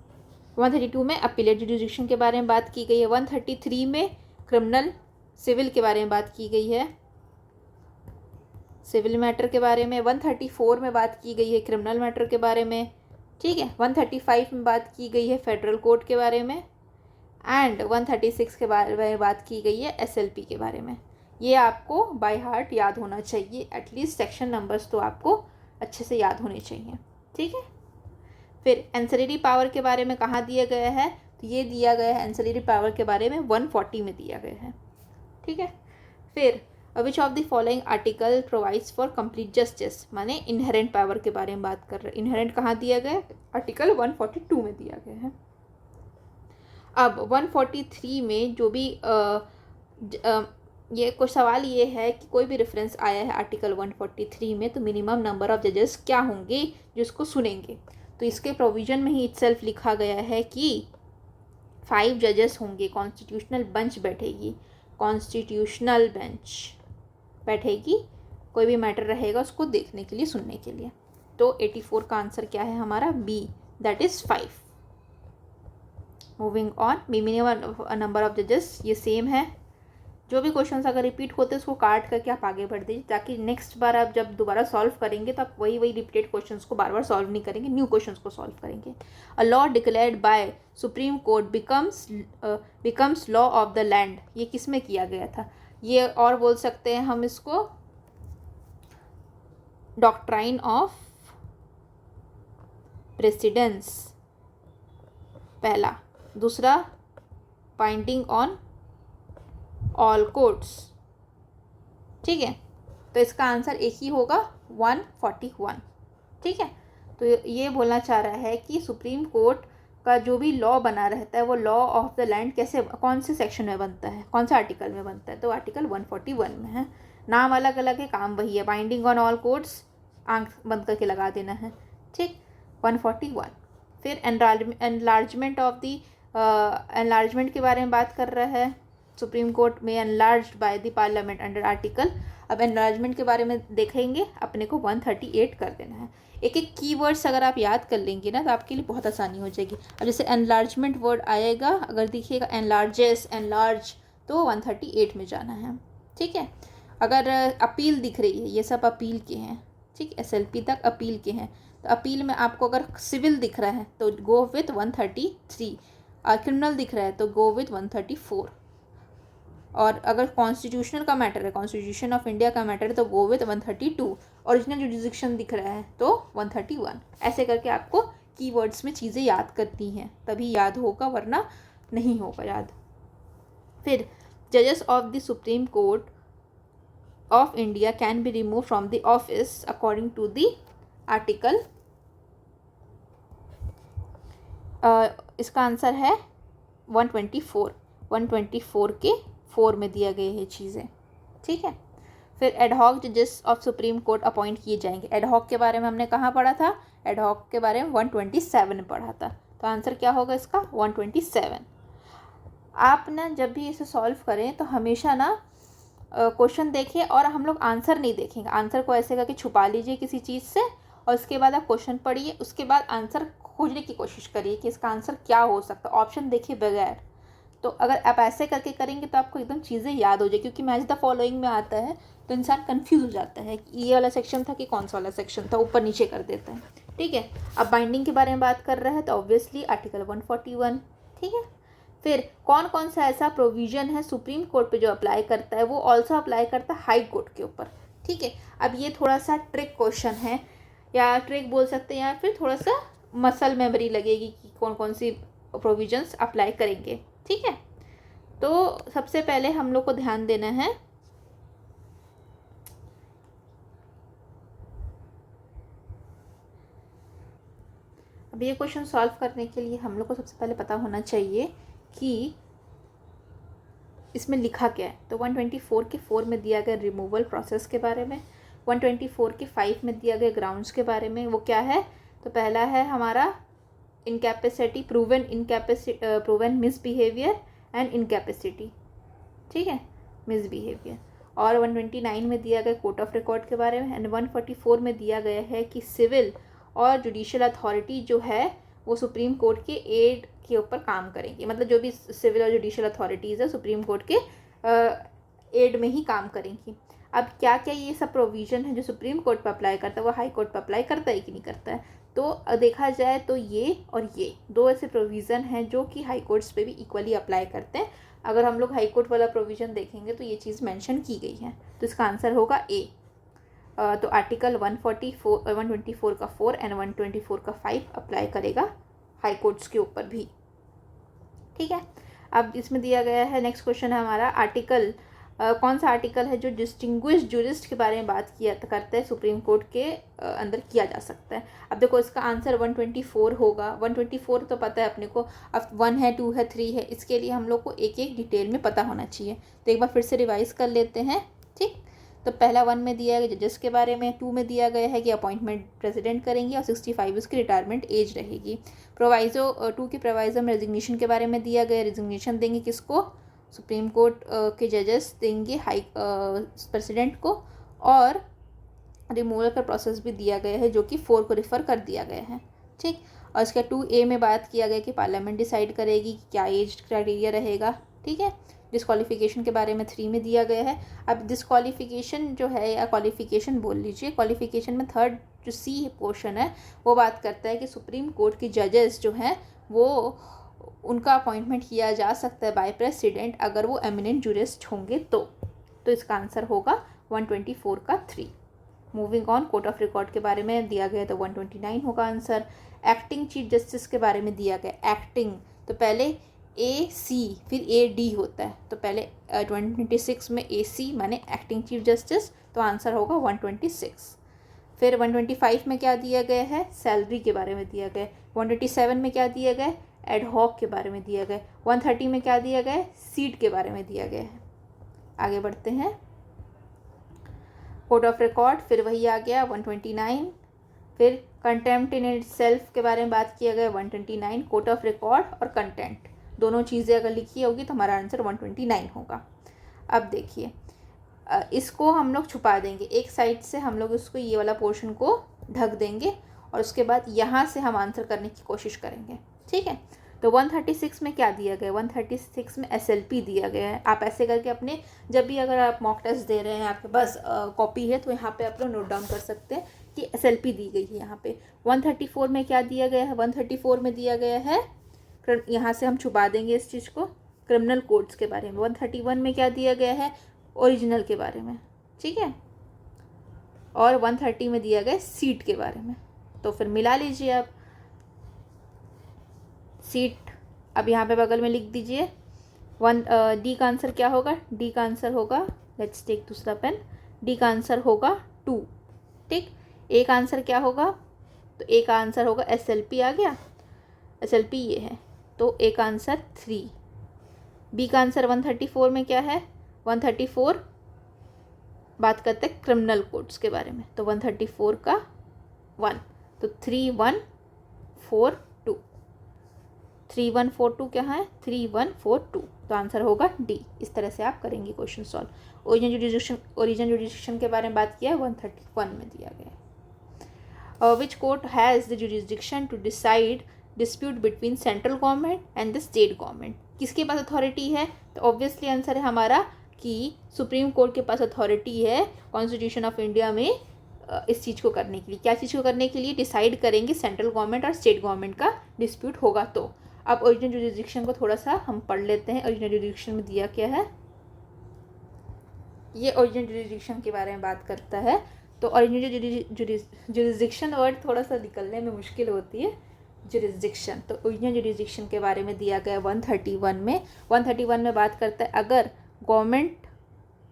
132 में अपीलेट जुरिसडिक्शन के बारे में बात की गई है, 133 में क्रिमिनल सिविल के बारे में बात की गई है, सिविल मैटर के बारे में, 134 में बात की गई है क्रिमिनल मैटर के बारे में, ठीक है। 135 में बात की गई है फेडरल कोर्ट के बारे में, एंड 136 के बारे में बात की गई है SLP के बारे में। ये आपको बाय हार्ट याद होना चाहिए, एटलीस्ट सेक्शन नंबर्स तो आपको अच्छे से याद होने चाहिए, ठीक है। फिर एंसिलरी पावर के बारे में कहाँ दिया गया है, तो ये दिया गया है एंसिलरी पावर के बारे में 140 में दिया गया है, ठीक है। फिर which of the following article provides for complete justice, माने इनहेरेंट पावर के बारे में बात कर रहे हैं। इनहेरेंट कहाँ दिया गया है? आर्टिकल 142 में दिया गया है। अब 143 में जो भी ये कुछ सवाल ये है कि कोई भी रेफरेंस आया है आर्टिकल 143 में, तो मिनिमम नंबर ऑफ जजेस क्या होंगे जिसको सुनेंगे। तो इसके प्रोविज़न में ही इटसेल्फ लिखा गया है कि 5 जजेस होंगे, कॉन्स्टिट्यूशनल बेंच बैठेगी, कॉन्स्टिट्यूशनल बेंच बैठेगी, कोई भी मैटर रहेगा उसको देखने के लिए, सुनने के लिए। तो 84 का आंसर क्या है हमारा? B, that is 5। Moving on, minimum number of जजेस ये सेम है। जो भी क्वेश्चंस अगर रिपीट होते हैं उसको काट करके आप आगे बढ़ दीजिए, ताकि नेक्स्ट बार आप जब दोबारा सॉल्व करेंगे तो आप वही रिपीटेड क्वेश्चंस को बार बार सॉल्व नहीं करेंगे, न्यू क्वेश्चंस को सॉल्व करेंगे। A law declared by Supreme court becomes law of the land, ये किस में किया गया था? ये और बोल सकते हैं हम इसको डॉक्ट्राइन ऑफ प्रेसिडेंस, पहला। दूसरा, बाइंडिंग ऑन ऑल कोर्ट्स। ठीक है, तो इसका आंसर एक ही होगा, 141। ठीक है, तो ये बोलना चाह रहा है कि सुप्रीम कोर्ट का जो भी लॉ बना रहता है वो लॉ ऑफ द लैंड कैसे, कौन से सेक्शन में बनता है, कौन सा आर्टिकल में बनता है? तो आर्टिकल 141 में है। नाम अलग अलग है, काम वही है, बाइंडिंग ऑन ऑल कोर्ट्स आंख बंद करके लगा देना है। ठीक, 141। फिर एनलार्जमेंट ऑफ द एनलार्जमेंट के बारे में बात कर रहा है। सुप्रीम कोर्ट में enlarged bye the parliament under article. अब एनलार्जमेंट के बारे में देखेंगे, अपने को 138 कर देना है। एक एक कीवर्ड्स अगर आप याद कर लेंगे ना तो आपके लिए बहुत आसानी हो जाएगी। अब जैसे एनलार्जमेंट वर्ड आएगा, अगर देखिएगा एनलार्जेस, एनलार्ज, तो 138 में जाना है। ठीक है, अगर अपील दिख रही है, ये सब अपील के हैं। ठीक, SLP तक अपील के हैं। तो अपील में आपको अगर सिविल दिख रहा है तो गो विथ 133, और क्रिमिनल दिख रहा है तो गो विथ 134, और अगर कॉन्स्टिट्यूशनल का मैटर है, कॉन्स्टिट्यूशन ऑफ इंडिया का मैटर है, तो गो विथ 132, ओरिजिनल जुडिक्शन दिख रहा है तो 131। ऐसे करके आपको कीवर्ड्स में चीज़ें याद करती हैं, तभी याद होगा, वरना नहीं होगा याद। फिर जजेस of the Supreme Court of India can be remove from the office according to the article, इसका आंसर है 124। 124 के 4 में दिया गए हैं चीज़ें। ठीक है, फिर एडहॉक जजेस ऑफ सुप्रीम कोर्ट अपॉइंट किए जाएंगे। एडहॉक के बारे में हमने कहाँ पढ़ा था? एडहॉक के बारे में 127 में पढ़ा था। तो आंसर क्या होगा इसका? 127। आप ना जब भी इसे सॉल्व करें तो हमेशा ना क्वेश्चन देखिए और हम लोग आंसर नहीं देखेंगे। आंसर को ऐसे करके छुपा लीजिए किसी चीज़ से, और उसके बाद आप क्वेश्चन पढ़िए, उसके बाद आंसर खोजने की कोशिश करिए कि इसका आंसर क्या हो सकता है, ऑप्शन देखिए बगैर। तो अगर आप ऐसे करके करेंगे तो आपको एकदम चीज़ें याद हो जाए, क्योंकि मैच द फॉलोइंग में आता है तो इंसान कंफ्यूज हो जाता है कि ये वाला सेक्शन था कि कौन सा वाला सेक्शन था, ऊपर नीचे कर देता है। ठीक है, अब बाइंडिंग के बारे में बात कर रहे हैं तो ऑब्वियसली आर्टिकल 141। ठीक है, फिर कौन कौन सा ऐसा प्रोविज़न है सुप्रीम कोर्ट पे जो अप्लाई करता है, वो ऑल्सो अप्लाई करता है हाई कोर्ट के ऊपर। ठीक है, अब ये थोड़ा सा ट्रिक क्वेश्चन है, या ट्रिक बोल सकते हैं, या फिर थोड़ा सा मसल मेमोरी लगेगी कि कौन कौन सी प्रोविजंस अप्लाई करेंगे। ठीक है, तो सबसे पहले हम लोग को ध्यान देना है अब ये क्वेश्चन सॉल्व करने के लिए हम लोग को सबसे पहले पता होना चाहिए कि इसमें लिखा क्या है। तो 124 के 4 में दिया गया रिमूवल प्रोसेस के बारे में, 124 के 5 में दिया गया ग्राउंड्स के बारे में। वो क्या है? तो पहला है हमारा incapacity, proven misbehaviour and incapacity. ठीक है, मिसबिहेवियर। और 129 में दिया गया कोर्ट ऑफ रिकॉर्ड के बारे में, एंड 144 में दिया गया है कि सिविल और जुडिशियल अथॉरिटी जो है वो सुप्रीम कोर्ट के एड के ऊपर काम करेंगी। मतलब जो भी सिविल और जुडिशियल अथॉरिटीज़ है सुप्रीम कोर्ट के एड में ही काम करेंगी। अब क्या क्या ये सब प्रोविज़न है जो सुप्रीम कोर्ट पर अप्लाई करता है वो हाई कोर्ट पर अप्लाई करता है कि नहीं करता है? तो देखा जाए तो ये और ये दो ऐसे प्रोविज़न हैं जो कि हाई कोर्ट्स पे भी इक्वली अप्लाई करते हैं। अगर हम लोग हाई कोर्ट वाला प्रोविज़न देखेंगे तो ये चीज़ मेंशन की गई है, तो इसका आंसर होगा ए। तो आर्टिकल 124 का 4 एंड 124 का 5 अप्लाई करेगा हाई कोर्ट्स के ऊपर भी। ठीक है, अब इसमें दिया गया है नेक्स्ट क्वेश्चन है हमारा आर्टिकल कौन सा आर्टिकल है जो डिस्टिंग्विश जूरिस्ट के बारे में बात किया करता है सुप्रीम कोर्ट के अंदर किया जा सकता है। अब देखो इसका आंसर 124 होगा। 124 तो पता है अपने को, अब 1 है, 2 है, 3 है, इसके लिए हम लोग को एक एक डिटेल में पता होना चाहिए। तो एक बार फिर से रिवाइज कर लेते हैं, ठीक। तो पहला 1 में दिया गया जजेस के बारे में, 2 में दिया गया है कि अपॉइंटमेंट प्रेसिडेंट करेंगे और 65 उसकी रिटायरमेंट एज रहेगी। प्रोवाइजो 2 के प्रोवाइजो में रेजिग्नेशन के बारे में दिया गया, रेजिग्नेशन देंगे किसको, सुप्रीम कोर्ट के जजेस देंगे हाई प्रेसिडेंट को, और रिमूवल का प्रोसेस भी दिया गया है जो कि 4 को रिफ़र कर दिया गया है, ठीक। और इसका 2A में बात किया गया कि पार्लियामेंट डिसाइड करेगी कि क्या एज क्राइटेरिया रहेगा, ठीक है। डिस्क्वालिफिकेशन के बारे में 3 में दिया गया है। अब डिस्क्वालिफिकेशन जो है, या क्वालिफिकेशन बोल लीजिए, क्वालिफिकेशन में थर्ड जो C पोर्शन है वो बात करता है कि सुप्रीम कोर्ट के जजेस जो हैं वो उनका अपॉइंटमेंट किया जा सकता है बाय प्रेसिडेंट अगर वो एमिनेंट जूरिस्ट होंगे तो इसका आंसर होगा 124 का 3। Moving on, court of record के बारे में दिया गया तो 129 होगा आंसर। एक्टिंग चीफ जस्टिस के बारे में दिया गया, एक्टिंग तो पहले AC फिर AD होता है, तो पहले 126 में AC माने एक्टिंग चीफ जस्टिस, तो आंसर होगा 126। फिर 125 में क्या दिया गया है, सैलरी के बारे में दिया गया। 127 में क्या दिया गया, एडहॉक के बारे में दिया गया। 130 में क्या दिया गया, सीट के बारे में दिया गया है। आगे बढ़ते हैं, कोर्ट ऑफ रिकॉर्ड फिर वही आ गया 129। फिर कंटेम्प्ट इन इट सेल्फ के बारे में बात किया गया 129। कोर्ट ऑफ रिकॉर्ड और कंटेंट दोनों चीज़ें अगर लिखी होगी तो हमारा आंसर 129 होगा। अब देखिए इसको हम लोग छुपा देंगे, एक साइड से हम लोग इसको ये वाला पोर्शन को ढक देंगे और उसके बाद यहाँ से हम आंसर करने की कोशिश करेंगे, ठीक है। तो 136 में क्या दिया गया, 136 में SLP दिया गया है। आप ऐसे करके अपने जब भी अगर आप मॉक टेस्ट दे रहे हैं आपके पास कॉपी है तो यहाँ पे आप लोग नोट डाउन कर सकते हैं कि SLP दी गई है यहाँ पे। 134 में क्या दिया गया है, 134 में दिया गया है, यहाँ से हम छुपा देंगे इस चीज़ को, क्रिमिनल कोड्स के बारे में। 131 में क्या दिया गया है, ओरिजिनल के बारे में, ठीक है। और 130 में दिया गया सीट के बारे में। तो फिर मिला लीजिए आप सीट, अब यहाँ पे बगल में लिख दीजिए। D का आंसर क्या होगा, D का आंसर होगा, लेट्स टेक दूसरा पेन, D का आंसर होगा 2, ठीक। A का आंसर क्या होगा, तो A का आंसर होगा SLP आ गया, SLP ये है, तो A का आंसर 3। B का आंसर 134 में क्या है, 134 बात करते हैं क्रिमिनल कोड्स के बारे में, तो 134 का 1, तो 3142, 3142 क्या है, 3142, तो आंसर होगा D। इस तरह से आप करेंगे क्वेश्चन सॉल्व। ओरिजिन जुडिक्शन के बारे में बात किया है, 131 में दिया गया। Which court has the jurisdiction to decide dispute between central government and the state government, किसके पास अथॉरिटी है, तो ऑब्वियसली आंसर है हमारा कि सुप्रीम कोर्ट के पास अथॉरिटी है कॉन्स्टिट्यूशन ऑफ इंडिया में इस चीज़ को करने के लिए। क्या चीज़ को करने के लिए, डिसाइड करेंगे सेंट्रल गवर्नमेंट और स्टेट गवर्नमेंट का डिस्प्यूट होगा तो। अब ओरिजिनल जुडिक्शन को थोड़ा सा हम पढ़ लेते हैं, ओरिजिनल जुडिक्शन में दिया क्या है, ये ओरिजिनल जुडिक्शन के बारे में बात करता है। तो ओरिजिनल जुडिक्शन वर्ड थोड़ा सा निकलने में मुश्किल होती है, जुरिस्डिक्शन, तो ओरिजिनल जुरिस्डिक्शन के बारे में दिया गया 131 में। 131 में बात करता है अगर गवर्नमेंट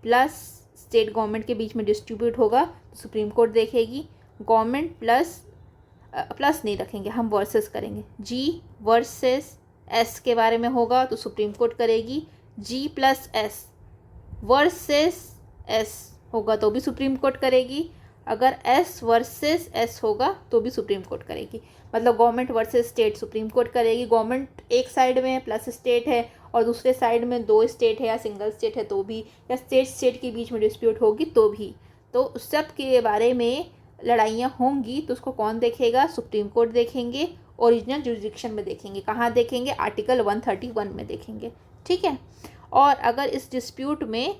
प्लस स्टेट गवर्नमेंट के बीच में डिस्ट्रीब्यूट होगा तो सुप्रीम कोर्ट देखेगी। गवर्नमेंट प्लस नहीं रखेंगे, हम वर्सेस करेंगे, G वर्सेस S के बारे में होगा तो सुप्रीम कोर्ट करेगी। G plus S versus S होगा तो भी सुप्रीम कोर्ट करेगी। अगर S वर्सेस S होगा तो भी सुप्रीम कोर्ट करेगी। मतलब government versus state supreme court करेगी। गवर्नमेंट एक साइड में प्लस स्टेट है और दूसरे साइड में 2 स्टेट है या सिंगल स्टेट है तो भी, या स्टेट के बीच में डिस्प्यूट होगी तो भी, तो उस सब के बारे में लड़ाइयाँ होंगी तो उसको कौन देखेगा, सुप्रीम कोर्ट देखेंगे। ओरिजिनल जुरिस्डिक्शन में देखेंगे, कहाँ देखेंगे, आर्टिकल 131 में देखेंगे, ठीक है। और अगर इस डिस्प्यूट में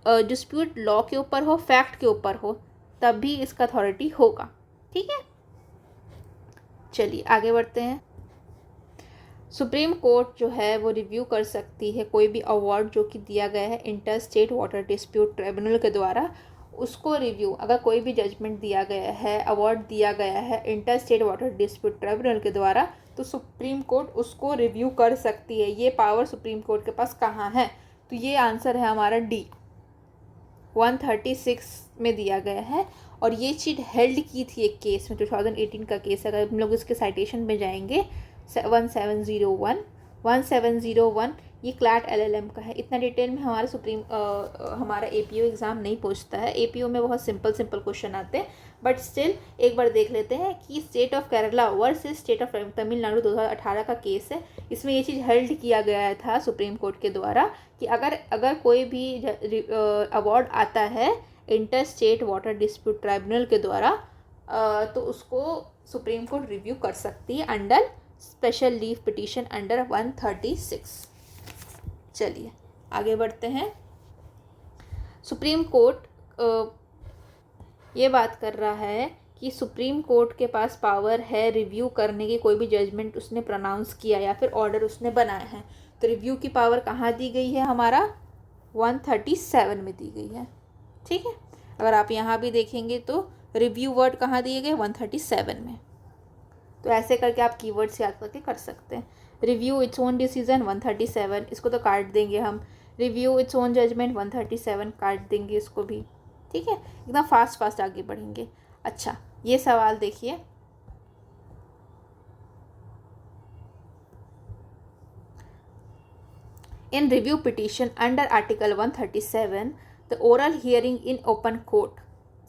डिस्प्यूट लॉ के ऊपर हो, फैक्ट के ऊपर हो, तब भी इसका अथॉरिटी होगा, ठीक है। चलिए आगे बढ़ते हैं। सुप्रीम कोर्ट जो है वो रिव्यू कर सकती है कोई भी अवार्ड जो कि दिया गया है inter state water dispute tribunal के द्वारा, उसको रिव्यू, अगर कोई भी जजमेंट दिया गया है, अवार्ड दिया गया है inter state water dispute tribunal के द्वारा, तो सुप्रीम कोर्ट उसको रिव्यू कर सकती है। ये पावर सुप्रीम कोर्ट के पास कहाँ है, तो ये आंसर है हमारा D। 136 में दिया गया है। और ये चीज़ हेल्ड की थी एक केस में, 2018 का केस है। अगर हम लोग इसके साइटेशन में जाएंगे 1701 ये क्लैट LLM का है। इतना डिटेल में हमारा APO एग्ज़ाम नहीं पूछता है। APO में बहुत सिंपल क्वेश्चन आते हैं, बट स्टिल एक बार देख लेते हैं कि state of Kerala versus state of Tamil Nadu 2018 का केस है। इसमें ये चीज़ हेल्ड किया गया था सुप्रीम कोर्ट के द्वारा कि अगर कोई भी अवार्ड आता है inter state water dispute tribunal के द्वारा, तो उसको सुप्रीम कोर्ट रिव्यू कर सकती है under special leave petition under 136। चलिए आगे बढ़ते हैं। सुप्रीम कोर्ट ये बात कर रहा है कि सुप्रीम कोर्ट के पास पावर है रिव्यू करने की, कोई भी जजमेंट उसने प्रोनाउंस किया या फिर ऑर्डर उसने बनाया है। तो रिव्यू की पावर कहाँ दी गई है, हमारा 137 में दी गई है। ठीक है, अगर आप यहाँ भी देखेंगे तो रिव्यू वर्ड कहाँ दिए गए, 137 में। तो ऐसे करके आप कीवर्ड्स याद करके कर सकते हैं। रिव्यू इट्स ओन डिसीजन 137, इसको तो काट देंगे हम। रिव्यू इट्स ओन जजमेंट 137 काट देंगे इसको भी। ठीक है, एकदम फास्ट आगे बढ़ेंगे। अच्छा, ये सवाल देखिए, in review petition under article 137 the oral hearing in open court,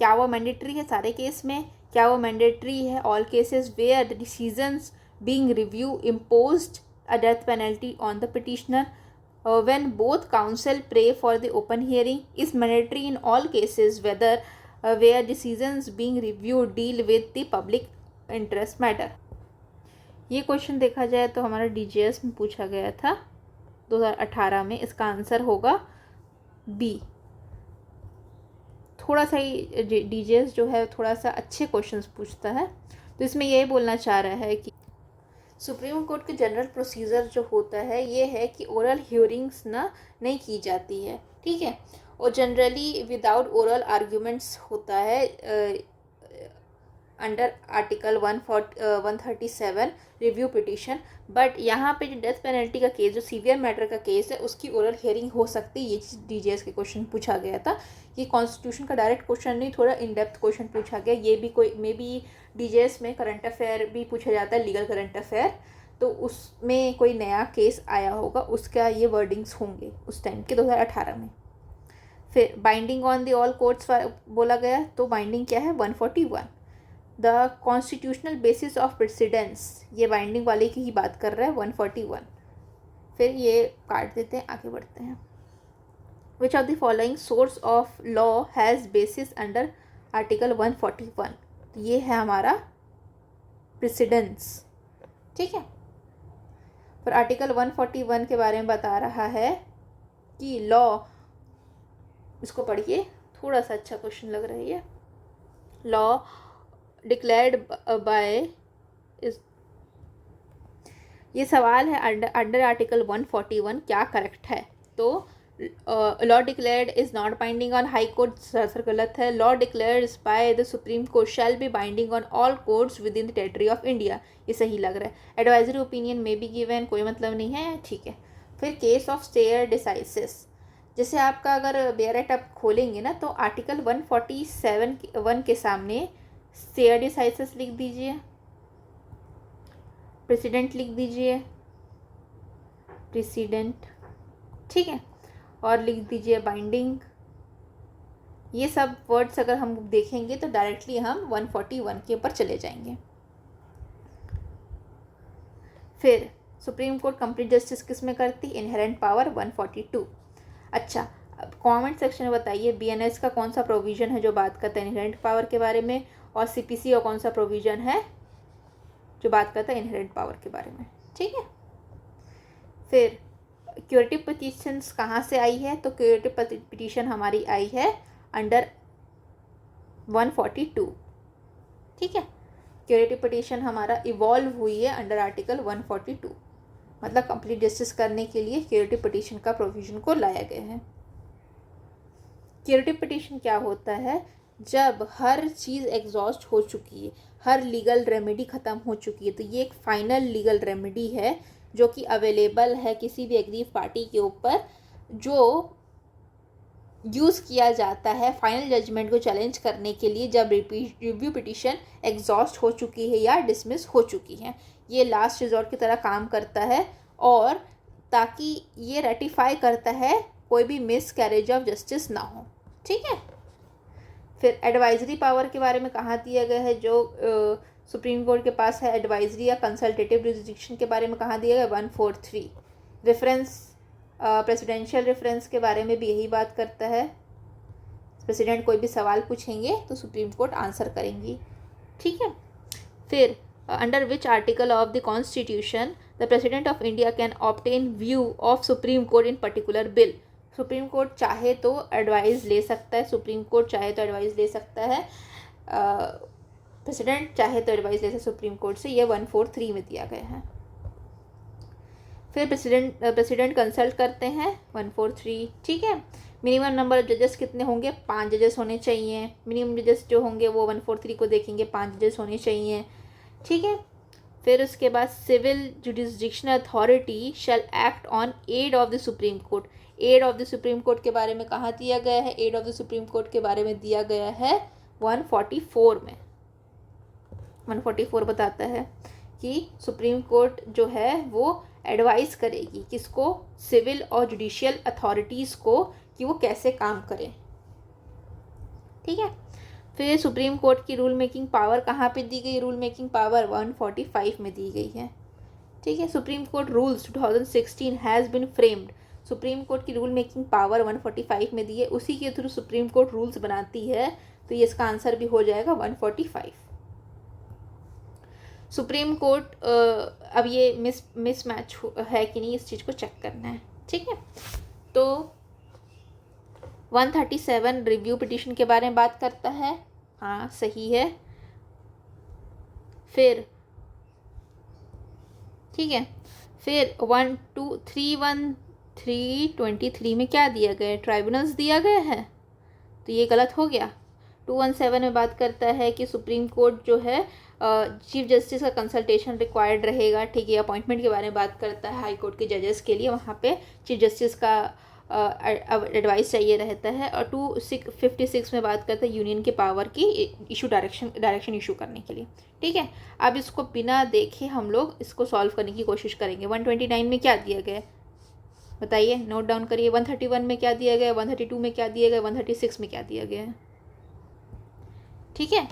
क्या वो मैंडेटरी है सारे केस में? क्या वो मैंडेटरी है all cases where the decisions being review imposed a death penalty on the petitioner when both counsel pray for the open hearing, is mandatory in all cases whether where decisions being reviewed deal with the public interest matter। ये question देखा जाए तो हमारा DGS में पूछा गया था 2018 में। इसका आंसर होगा B। थोड़ा सा ही DGS जो है थोड़ा सा अच्छे क्वेश्चंस पूछता है, तो इसमें यही बोलना चाह रहा है कि सुप्रीम कोर्ट के जनरल प्रोसीजर जो होता है ये है कि ओरल हियरिंग्स ना नहीं की जाती है। ठीक है, और जनरली विदाउट ओरल आर्ग्यूमेंट्स होता है under article 137 review petition. But यहाँ पे जो डेथ पेनल्टी का केस, जो सीवियर मैटर का केस है, उसकी ओरल हियरिंग हो सकती है। ये चीज़ DGS के क्वेश्चन पूछा गया था। ये कॉन्स्टिट्यूशन का डायरेक्ट क्वेश्चन नहीं, थोड़ा इन डेप्थ क्वेश्चन पूछा गया। ये भी कोई मे बी DGS में करंट अफेयर भी पूछा जाता है, लीगल करंट अफेयर, तो उसमें कोई नया केस आया होगा, उसका ये वर्डिंग्स होंगे उस टाइम के 2018 में। फिर binding on the all courts बोला गया, तो बाइंडिंग क्या है, 141। The constitutional basis of precedence, ये बाइंडिंग वाले की ही बात कर रहा है, 141। फिर ये काट देते हैं, आगे बढ़ते हैं। विच of the following source of law has basis under article 141, तो ये है हमारा प्रेसिडेंस। ठीक है, पर आर्टिकल 141 के बारे में बता रहा है कि लॉ, इसको पढ़िए, थोड़ा सा अच्छा क्वेश्चन लग रहा है ये। लॉ डिक्लेयर्ड बाय इस, ये सवाल है अंडर आर्टिकल 141 क्या करेक्ट है? तो law declared is not binding on high court, sir गलत है। Law declared by the Supreme court shall be binding on all courts with in the territory of India, ये सही लग रहा है। एडवाइजरी ओपिनियन में भी गिवन, कोई मतलब नहीं है। ठीक है, फिर केस ऑफ स्टेयर डिसाइसिस, जैसे आपका अगर बेयर एक्ट आप खोलेंगे ना, तो आर्टिकल 147 के सामने स्टेयर डिसाइसिस लिख दीजिए, प्रेसिडेंट लिख दीजिए, प्रेसिडेंट। ठीक है, और लिख दीजिए बाइंडिंग। ये सब वर्ड्स अगर हम देखेंगे तो डायरेक्टली हम 141 के ऊपर चले जाएंगे। फिर सुप्रीम कोर्ट कंप्लीट जस्टिस किस में करती, इनहेरेंट पावर 142। अच्छा, अब कमेंट सेक्शन में बताइए BNS का कौन सा प्रोविज़न है जो बात करता है इनहेरेंट पावर के बारे में, और CPC का कौन सा प्रोविज़न है जो बात करता है इनहेरेंट पावर के बारे में। ठीक है, फिर क्यूरेटिव पिटीशंस कहाँ से आई है, तो क्यूरेटिव पिटीशन हमारी आई है अंडर 142। ठीक है, क्यूरेटिव पिटीशन हमारा इवॉल्व हुई है अंडर आर्टिकल 142, मतलब कंप्लीट जस्टिस करने के लिए क्यूरेटिव पिटीशन का प्रोविज़न को लाया गया है। क्यूरेटिव पिटीशन क्या होता है, जब हर चीज़ एग्जॉस्ट हो चुकी है, हर लीगल रेमेडी ख़त्म हो चुकी है, तो ये एक फाइनल लीगल रेमेडी है जो कि अवेलेबल है किसी भी एग्रीव पार्टी के ऊपर, जो यूज़ किया जाता है फाइनल जजमेंट को चैलेंज करने के लिए जब रिव्यू पिटीशन एग्जॉस्ट हो चुकी है या डिसमिस हो चुकी है। ये लास्ट रिजॉर्ट की तरह काम करता है और ताकि ये रेटिफाई करता है कोई भी मिस कैरेज ऑफ जस्टिस ना हो। ठीक है, फिर एडवाइजरी पावर के बारे में कहाँ दिया गया है, जो सुप्रीम कोर्ट के पास है एडवाइजरी या कंसल्टेटिव जुरिसडिक्शन के बारे में कहाँ दिया गया 143। रेफरेंस प्रेसिडेंशियल रेफरेंस के बारे में भी यही बात करता है। प्रेसिडेंट कोई भी सवाल पूछेंगे तो सुप्रीम कोर्ट आंसर करेंगी। ठीक है, फिर under which article of the constitution the president of India can obtain view of Supreme court in particular bill. Supreme court चाहे तो एडवाइस ले सकता है, सुप्रीम कोर्ट चाहे तो एडवाइस ले सकता है, प्रेसिडेंट चाहे तो एडवाइस ले सकता है सुप्रीम कोर्ट से। ये 143 में दिया गया है। फिर प्रेसिडेंट कंसल्ट करते हैं 143। ठीक है, मिनिमम नंबर ऑफ जजेस कितने होंगे, 5 जजेस होने चाहिए। मिनिमम जजेस जो होंगे वो 143 को देखेंगे, 5 जजेस होने चाहिए। ठीक है, फिर उसके बाद civil jurisdictional authority shall act on aid of the Supreme Court. Aid of the Supreme Court के बारे में कहाँ दिया गया है, aid of the Supreme Court के बारे में दिया गया है 144 में। 144 बताता है कि सुप्रीम कोर्ट जो है वो एडवाइस करेगी किसको, सिविल और जुडिशियल अथॉरिटीज़ को, कि वो कैसे काम करें। ठीक है, फिर सुप्रीम कोर्ट की रूल मेकिंग पावर कहाँ पे दी गई, रूल मेकिंग पावर 145 में दी गई है। ठीक है, supreme court rules 2016 has been framed. Supreme court की रूल मेकिंग पावर 145 में दी है, उसी के थ्रू सुप्रीम कोर्ट रूल्स बनाती है, तो ये इसका आंसर भी हो जाएगा 145। सुप्रीम कोर्ट अब ये मिसमैच है कि नहीं, इस चीज़ को चेक करना है। ठीक है, तो 137 रिव्यू पिटीशन के बारे में बात करता है, हाँ सही है। फिर ठीक है, फिर 123 में क्या दिया गया है, ट्राइब्यूनल्स दिया गया है, तो ये गलत हो गया। 217 में बात करता है कि सुप्रीम कोर्ट जो है चीफ जस्टिस का कंसल्टेशन रिक्वायर्ड रहेगा। ठीक है, अपॉइंटमेंट के बारे में बात करता है हाई कोर्ट के जजेस के लिए, वहाँ पे चीफ जस्टिस का एडवाइस चाहिए रहता है। और 256 में बात करता है यूनियन के पावर की इशू डायरेक्शन इशू करने के लिए। ठीक है, अब इसको बिना देखे हम लोग इसको सॉल्व करने की कोशिश करेंगे। 129 में क्या दिया गया है बताइए, नोट डाउन करिए। 131 में क्या दिया गया, 132 में क्या दिया गया, 136 में क्या दिया गया है। ठीक है,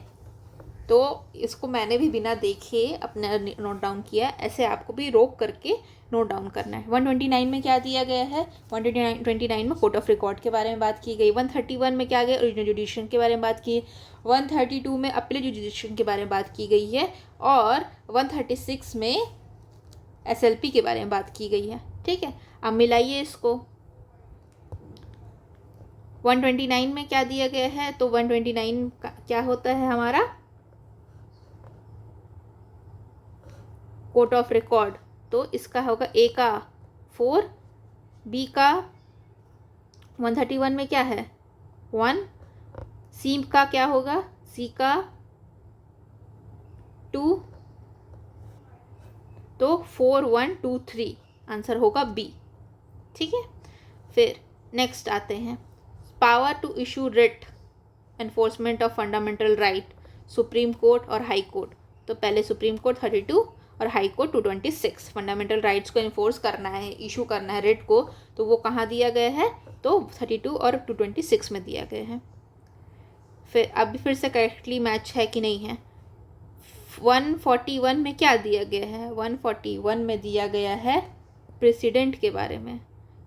तो इसको मैंने भी बिना देखे अपने नोट डाउन किया, ऐसे आपको भी रोक करके नोट डाउन करना है। 129 में क्या दिया गया है, 129 में कोर्ट ऑफ रिकॉर्ड के बारे में बात की गई। 131 में क्या गया, ओरिजिनल जुडिशन के बारे में बात की। 132 में अपील जुडिशन के बारे में बात की गई है। और 136 में SLP के बारे में बात की गई है। ठीक है, अब मिलाइए इसको। 129 में क्या दिया गया है, तो 129 का क्या होता है हमारा, कोर्ट ऑफ रिकॉर्ड, तो इसका होगा A का 4, B का 131 में क्या है 1, C का क्या होगा, C का 2, तो 4 1 2 3 आंसर होगा B। ठीक है, फिर नेक्स्ट आते हैं power to issue writ enforcement of fundamental right, Supreme Court और हाई कोर्ट। तो पहले सुप्रीम कोर्ट 32 और हाई कोर्ट 226 फंडामेंटल राइट्स को इन्फोर्स करना है, इशू करना है रिट को, तो वो कहाँ दिया गया है, तो 32 और 226 में दिया गया है। फिर अभी फिर से करेक्टली मैच है कि नहीं है। 141 में क्या दिया गया है, 141 में दिया गया है प्रेसिडेंट के बारे में,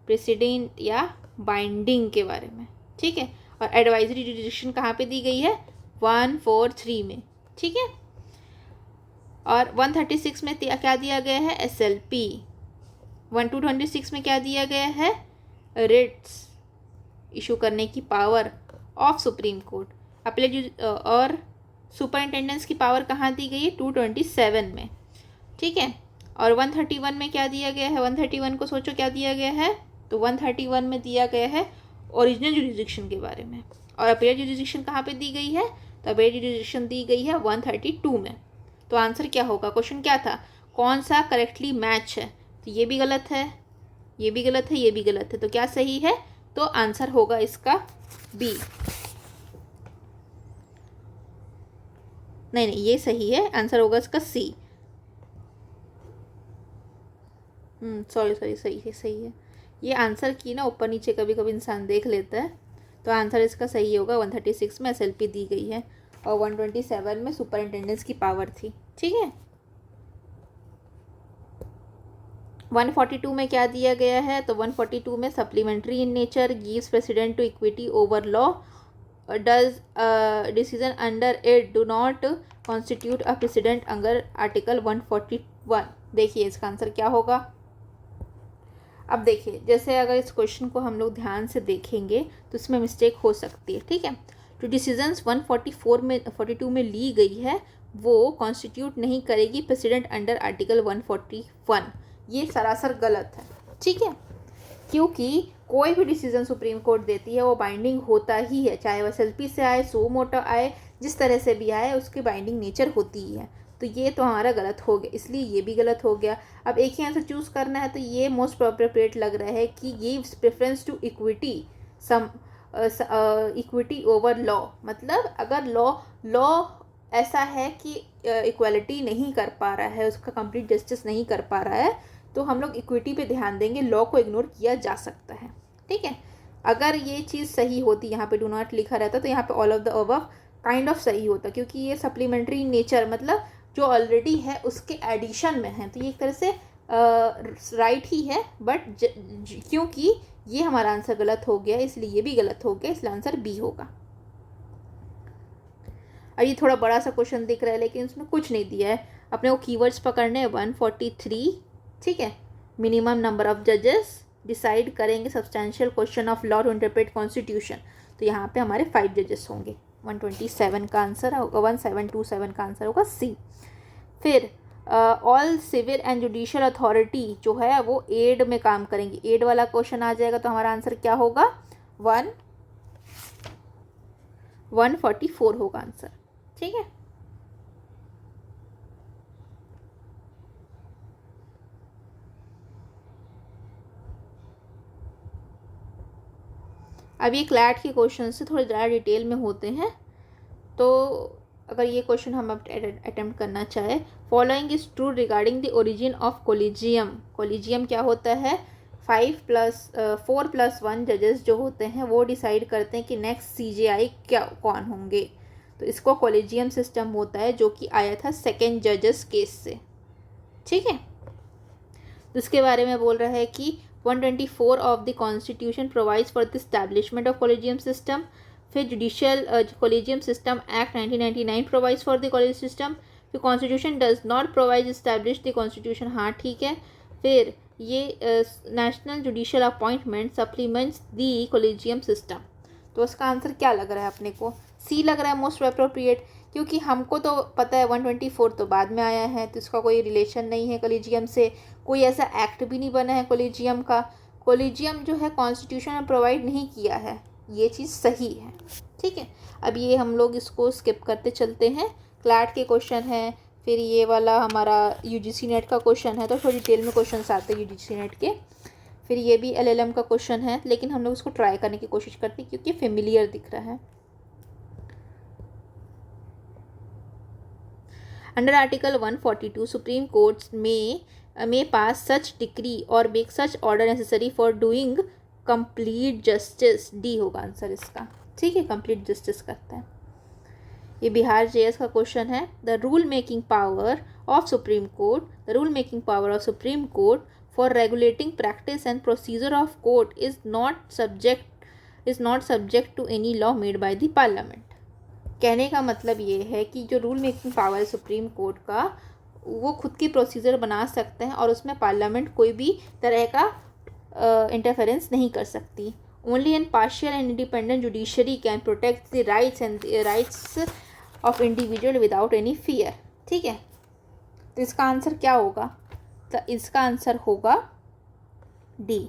प्रेसिडेंट या बाइंडिंग के बारे में। ठीक है, और एडवाइजरी जुडिशन कहाँ पे दी गई है 143 में। ठीक है, और 136 में क्या दिया गया है SLP। 1226 में क्या दिया गया है रिट्स इशू करने की power of Supreme court. Appeal और सुपरिंटेंडेंस की पावर कहाँ दी गई है 227 में। ठीक है, और 131 में क्या दिया गया है, 131 को सोचो क्या दिया गया है, तो 131 में दिया गया है ओरिजिनल जुरिसडिक्शन के बारे में। और अपील जुरिसडिक्शन कहाँ पे दी गई है, तो अपील जुरिसडिक्शन दी गई है 132 में। तो आंसर क्या होगा, क्वेश्चन क्या था, कौन सा करेक्टली मैच है, तो ये भी गलत है, ये भी गलत है, ये भी गलत है, तो क्या सही है, तो आंसर होगा इसका बी, नहीं नहीं ये सही है, आंसर होगा इसका सी। सॉरी सॉरी, सही है सही है। ये आंसर की ना ऊपर नीचे कभी कभी इंसान देख लेता है, तो आंसर इसका सही होगा। 136 में एसएलपी दी गई है और 127 में सुपरिंटेंडेंस की पावर थी। ठीक है, 142 में क्या दिया गया है, तो 142 में supplementary in nature, gives precedent to equity over law, does decision under it do not constitute a precedent under article 141। देखिए इसका आंसर क्या होगा। अब देखिए, जैसे अगर इस क्वेश्चन को हम लोग ध्यान से देखेंगे तो इसमें मिस्टेक हो सकती है। ठीक है, जो डिसीजंस 144 में 42 में ली गई है वो कॉन्स्टिट्यूट नहीं करेगी प्रेसिडेंट अंडर आर्टिकल 141। ये सरासर गलत है। ठीक है, क्योंकि कोई भी डिसीजन सुप्रीम कोर्ट देती है वो बाइंडिंग होता ही है, चाहे वो एसएलपी से आए, सो मोटो आए, जिस तरह से भी आए उसकी बाइंडिंग नेचर होती ही है। तो ये तो हमारा गलत हो गया, इसलिए ये भी गलत हो गया। अब एक ही आंसर चूज़ करना है, तो ये मोस्ट अप्रोप्रिएट लग रहा है कि gives preference to equity some equity over law. मतलब अगर लॉ ऐसा है कि इक्वालिटी नहीं कर पा रहा है, उसका कंप्लीट जस्टिस नहीं कर पा रहा है, तो हम लोग इक्विटी पे ध्यान देंगे, लॉ को इग्नोर किया जा सकता है। ठीक है, अगर ये चीज़ सही होती, यहाँ पे डू नॉट लिखा रहता, तो यहाँ पे all of the above kind of सही होता, क्योंकि ये सप्लीमेंट्री नेचर मतलब जो ऑलरेडी है उसके एडिशन में है, तो ये एक तरह से राइट ही है। बट क्योंकि ये हमारा आंसर गलत हो गया, इसलिए ये भी गलत हो गया, इसलिए आंसर बी होगा। और ये थोड़ा बड़ा सा क्वेश्चन दिख रहा है, लेकिन इसमें कुछ नहीं दिया है, अपने को कीवर्ड्स पकड़ने हैं। 143, ठीक है, मिनिमम नंबर ऑफ जजेस डिसाइड करेंगे substantial question of law to interpret constitution, तो यहाँ पे हमारे 5 जजेस होंगे। 127 का आंसर होगा, 1727 का आंसर होगा सी। फिर all civil and judicial authority जो है वो एड में काम करेंगी, एड वाला क्वेश्चन आ जाएगा, तो हमारा आंसर क्या होगा 144 होगा आंसर। ठीक है, अब ये क्लैट के क्वेश्चन से थोड़े ज़्यादा डिटेल में होते हैं, तो अगर ये क्वेश्चन हम अटेम्प्ट करना चाहे, following is true regarding the origin of collegium. Collegium क्या होता है, 4+1 जजेस जो होते हैं वो डिसाइड करते हैं कि नेक्स्ट सीजेआई क्या कौन होंगे, तो इसको कोलिजियम सिस्टम होता है, जो कि आया था सेकेंड जजेस केस से। ठीक है, तो इसके बारे में बोल रहा है कि 124 of the constitution provides for the establishment of collegium system. फिर judicial collegium system act 1999 provides for the collegium system. फिर constitution does not provide establish the constitution, हाँ ठीक है। फिर ये national judicial appointment supplements the collegium system, तो उसका answer क्या लग रहा है अपने को, सी लग रहा है मोस्ट अप्रोप्रिएट, क्योंकि हमको तो पता है 124 तो बाद में आया है, तो इसका कोई रिलेशन नहीं है कोलिजियम से, कोई ऐसा एक्ट भी नहीं बना है कोलिजियम का, कोलिजियम जो है कॉन्स्टिट्यूशन में प्रोवाइड नहीं किया है, ये चीज़ सही है। ठीक है, अब ये हम लोग इसको स्किप करते चलते हैं, क्लैट के क्वेश्चन है, फिर ये वाला हमारा यूजीसी नेट का क्वेश्चन है, तो थोड़ी डिटेल में क्वेश्चन आते हैं यूजीसी नेट के। फिर ये भी एलएलएम का क्वेश्चन है, लेकिन हम लोग इसको ट्राई करने की कोशिश करते हैं क्योंकि फेमिलियर दिख रहा है। अंडर आर्टिकल 142 सुप्रीम कोर्ट में पास सच डिक्री और make such order necessary for doing complete justice, D होगा आंसर इसका। ठीक है, कंप्लीट जस्टिस करता है। ये बिहार जेएस का क्वेश्चन है, the rule making power of Supreme Court, the rule making power of Supreme Court for regulating practice and procedure of court is not subject to any law made by the Parliament. कहने का मतलब ये है कि जो rule making power है supreme court का, वो खुद की प्रोसीजर बना सकते हैं और उसमें पार्लियामेंट कोई भी तरह का इंटरफेरेंस नहीं कर सकती। Only an partial and independent judiciary can protect the rights of individual without any fear. ठीक है, तो इसका आंसर क्या होगा, तो इसका आंसर होगा डी,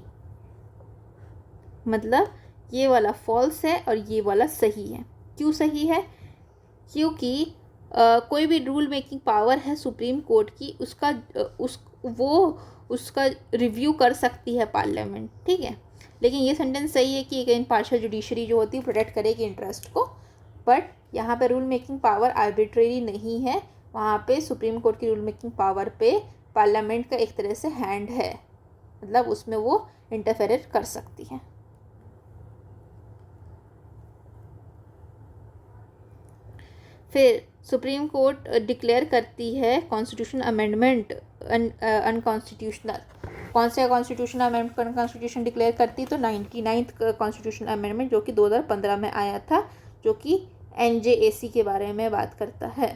मतलब ये वाला फॉल्स है और ये वाला सही है। क्यों सही है, क्योंकि कोई भी रूल मेकिंग पावर है सुप्रीम कोर्ट की, उसका रिव्यू कर सकती है पार्लियामेंट। ठीक है, लेकिन ये सेंटेंस सही है कि एक इम्पार्शियल जुडिशरी जो होती है प्रोटेक्ट करेगी इंटरेस्ट को, बट यहाँ पे रूल मेकिंग पावर आर्बिट्रेरी नहीं है, वहाँ पे सुप्रीम कोर्ट की रूल मेकिंग पावर पे पार्लियामेंट का एक तरह से हैंड है, मतलब उसमें वो इंटरफेयर कर सकती है। फिर सुप्रीम कोर्ट डिक्लेयर करती है कॉन्स्टिट्यूशन अमेंडमेंट अनकॉन्स्टिट्यूशनल। कौन सा कॉन्स्टिट्यूशन अमेंडमेंट अनकॉन्स्टिट्यूशन डिक्लेयर करती? तो 99th कॉन्स्टिट्यूशन अमेंडमेंट जो कि 2015 में आया था, जो कि NJAC के बारे में बात करता है।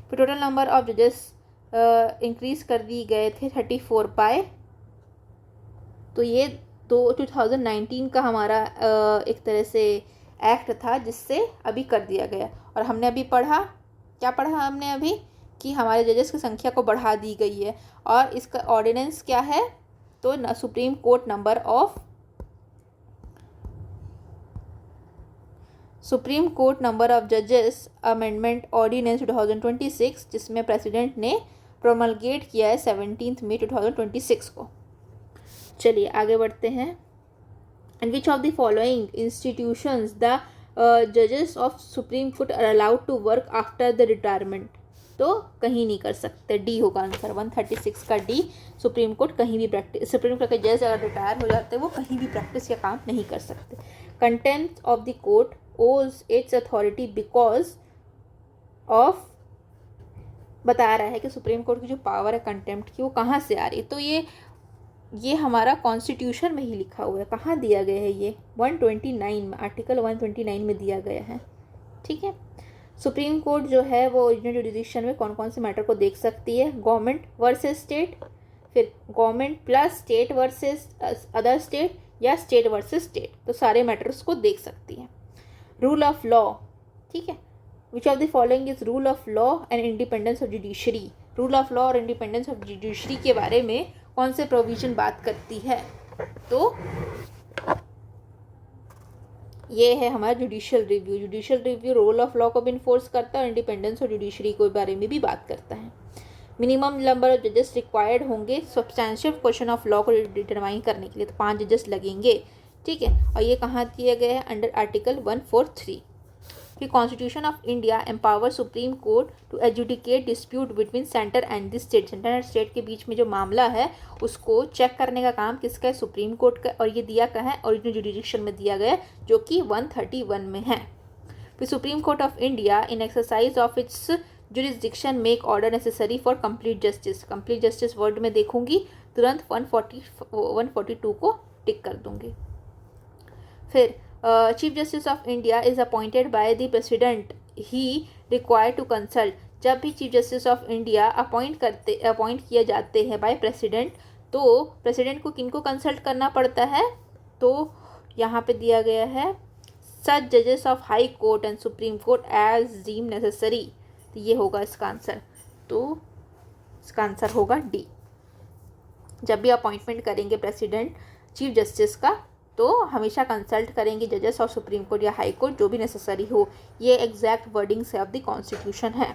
फिर टोटल नंबर ऑफ जजेस इंक्रीज कर दिए गए थे 34 बाय, तो ये 2019 का हमारा एक तरह से एक्ट था जिससे अभी कर दिया गया। और हमने अभी पढ़ा, क्या पढ़ा हमने अभी, कि हमारे जजेस की संख्या को बढ़ा दी गई है। और इसका ऑर्डिनेंस क्या है? तो सुप्रीम कोर्ट नंबर ऑफ जजेस अमेंडमेंट ऑर्डिनेंस 2026, जिसमें प्रेसिडेंट ने प्रोमलगेट किया है 17 मई 2026 को। चलिए आगे बढ़ते हैं। And which of the following institutions the जजेस of Supreme Court are allowed to work after the retirement? तो कहीं नहीं कर सकते, डी होगा आंसर, 136 का डी। सुप्रीम कोर्ट कहीं भी प्रैक्टिस, सुप्रीम कोर्ट के जज अगर रिटायर हो जाते हैं वो कहीं भी प्रैक्टिस या काम नहीं कर सकते। कंटेंट ऑफ द कोर्ट ओज इट्स अथॉरिटी बिकॉज ऑफ, बता रहा है कि सुप्रीम कोर्ट की जो पावर है कंटेम्प्ट की वो कहाँ से आ रही है। तो ये हमारा कॉन्स्टिट्यूशन में ही लिखा हुआ है। कहाँ दिया गया है ये? 129 में, आर्टिकल 129 में दिया गया है। ठीक है। सुप्रीम कोर्ट जो है वो ओरिजिनल जुडिशन में कौन कौन से मैटर को देख सकती है? गवर्नमेंट वर्सेस स्टेट, फिर government plus state versus other state, या स्टेट वर्सेस स्टेट, तो सारे मैटर्स को देख सकती है। रूल ऑफ लॉ, ठीक है, which of the following is rule of law and independence of judiciary? Rule of law और इंडिपेंडेंस ऑफ जुडिशरी के बारे में कौन से प्रोविजन बात करती है? तो ये है हमारा judicial review. Judicial review rule of law को भी इन्फोर्स करता है और इंडिपेंडेंस और जुडिशरी के बारे में भी बात करता है। मिनिमम नंबर ऑफ जजेस रिक्वायर्ड होंगे सब्सटेंशियल क्वेश्चन ऑफ लॉ को डिटरमाइन करने के लिए, तो 5 जजेस लगेंगे। ठीक है, और ये कहाँ दिए गए हैं? Under article 143। फिर constitution of India empower Supreme Court to adjudicate dispute between centre and the state. Centre and state के बीच में जो मामला है उसको चेक करने का काम किसका है? सुप्रीम कोर्ट का। और ये दिया कहाँ है? ओरिजिनल जुडिशन में दिया गया, जो कि 131 में है। फिर Supreme Court of India in exercise of its jurisdiction make order necessary for complete justice. Complete justice word में देखूंगी तुरंत 142 को टिक कर दूंगी। फिर Chief justice of India is appointed by the president, he required to consult. जब भी Chief justice of India appoint किए जाते हैं बाय प्रेसिडेंट, तो प्रेसिडेंट को किनको कंसल्ट करना पड़ता है? तो यहाँ पे दिया गया है सच जजेस of High Court and Supreme Court as deem necessary. तो ये होगा इसका आंसर, तो इसका आंसर होगा डी। जब भी अपॉइंटमेंट करेंगे प्रेसिडेंट चीफ जस्टिस का, तो हमेशा कंसल्ट करेंगे जजेस और सुप्रीम कोर्ट या हाई कोर्ट, जो भी नेसेसरी हो। ये exact wordings of the constitution है।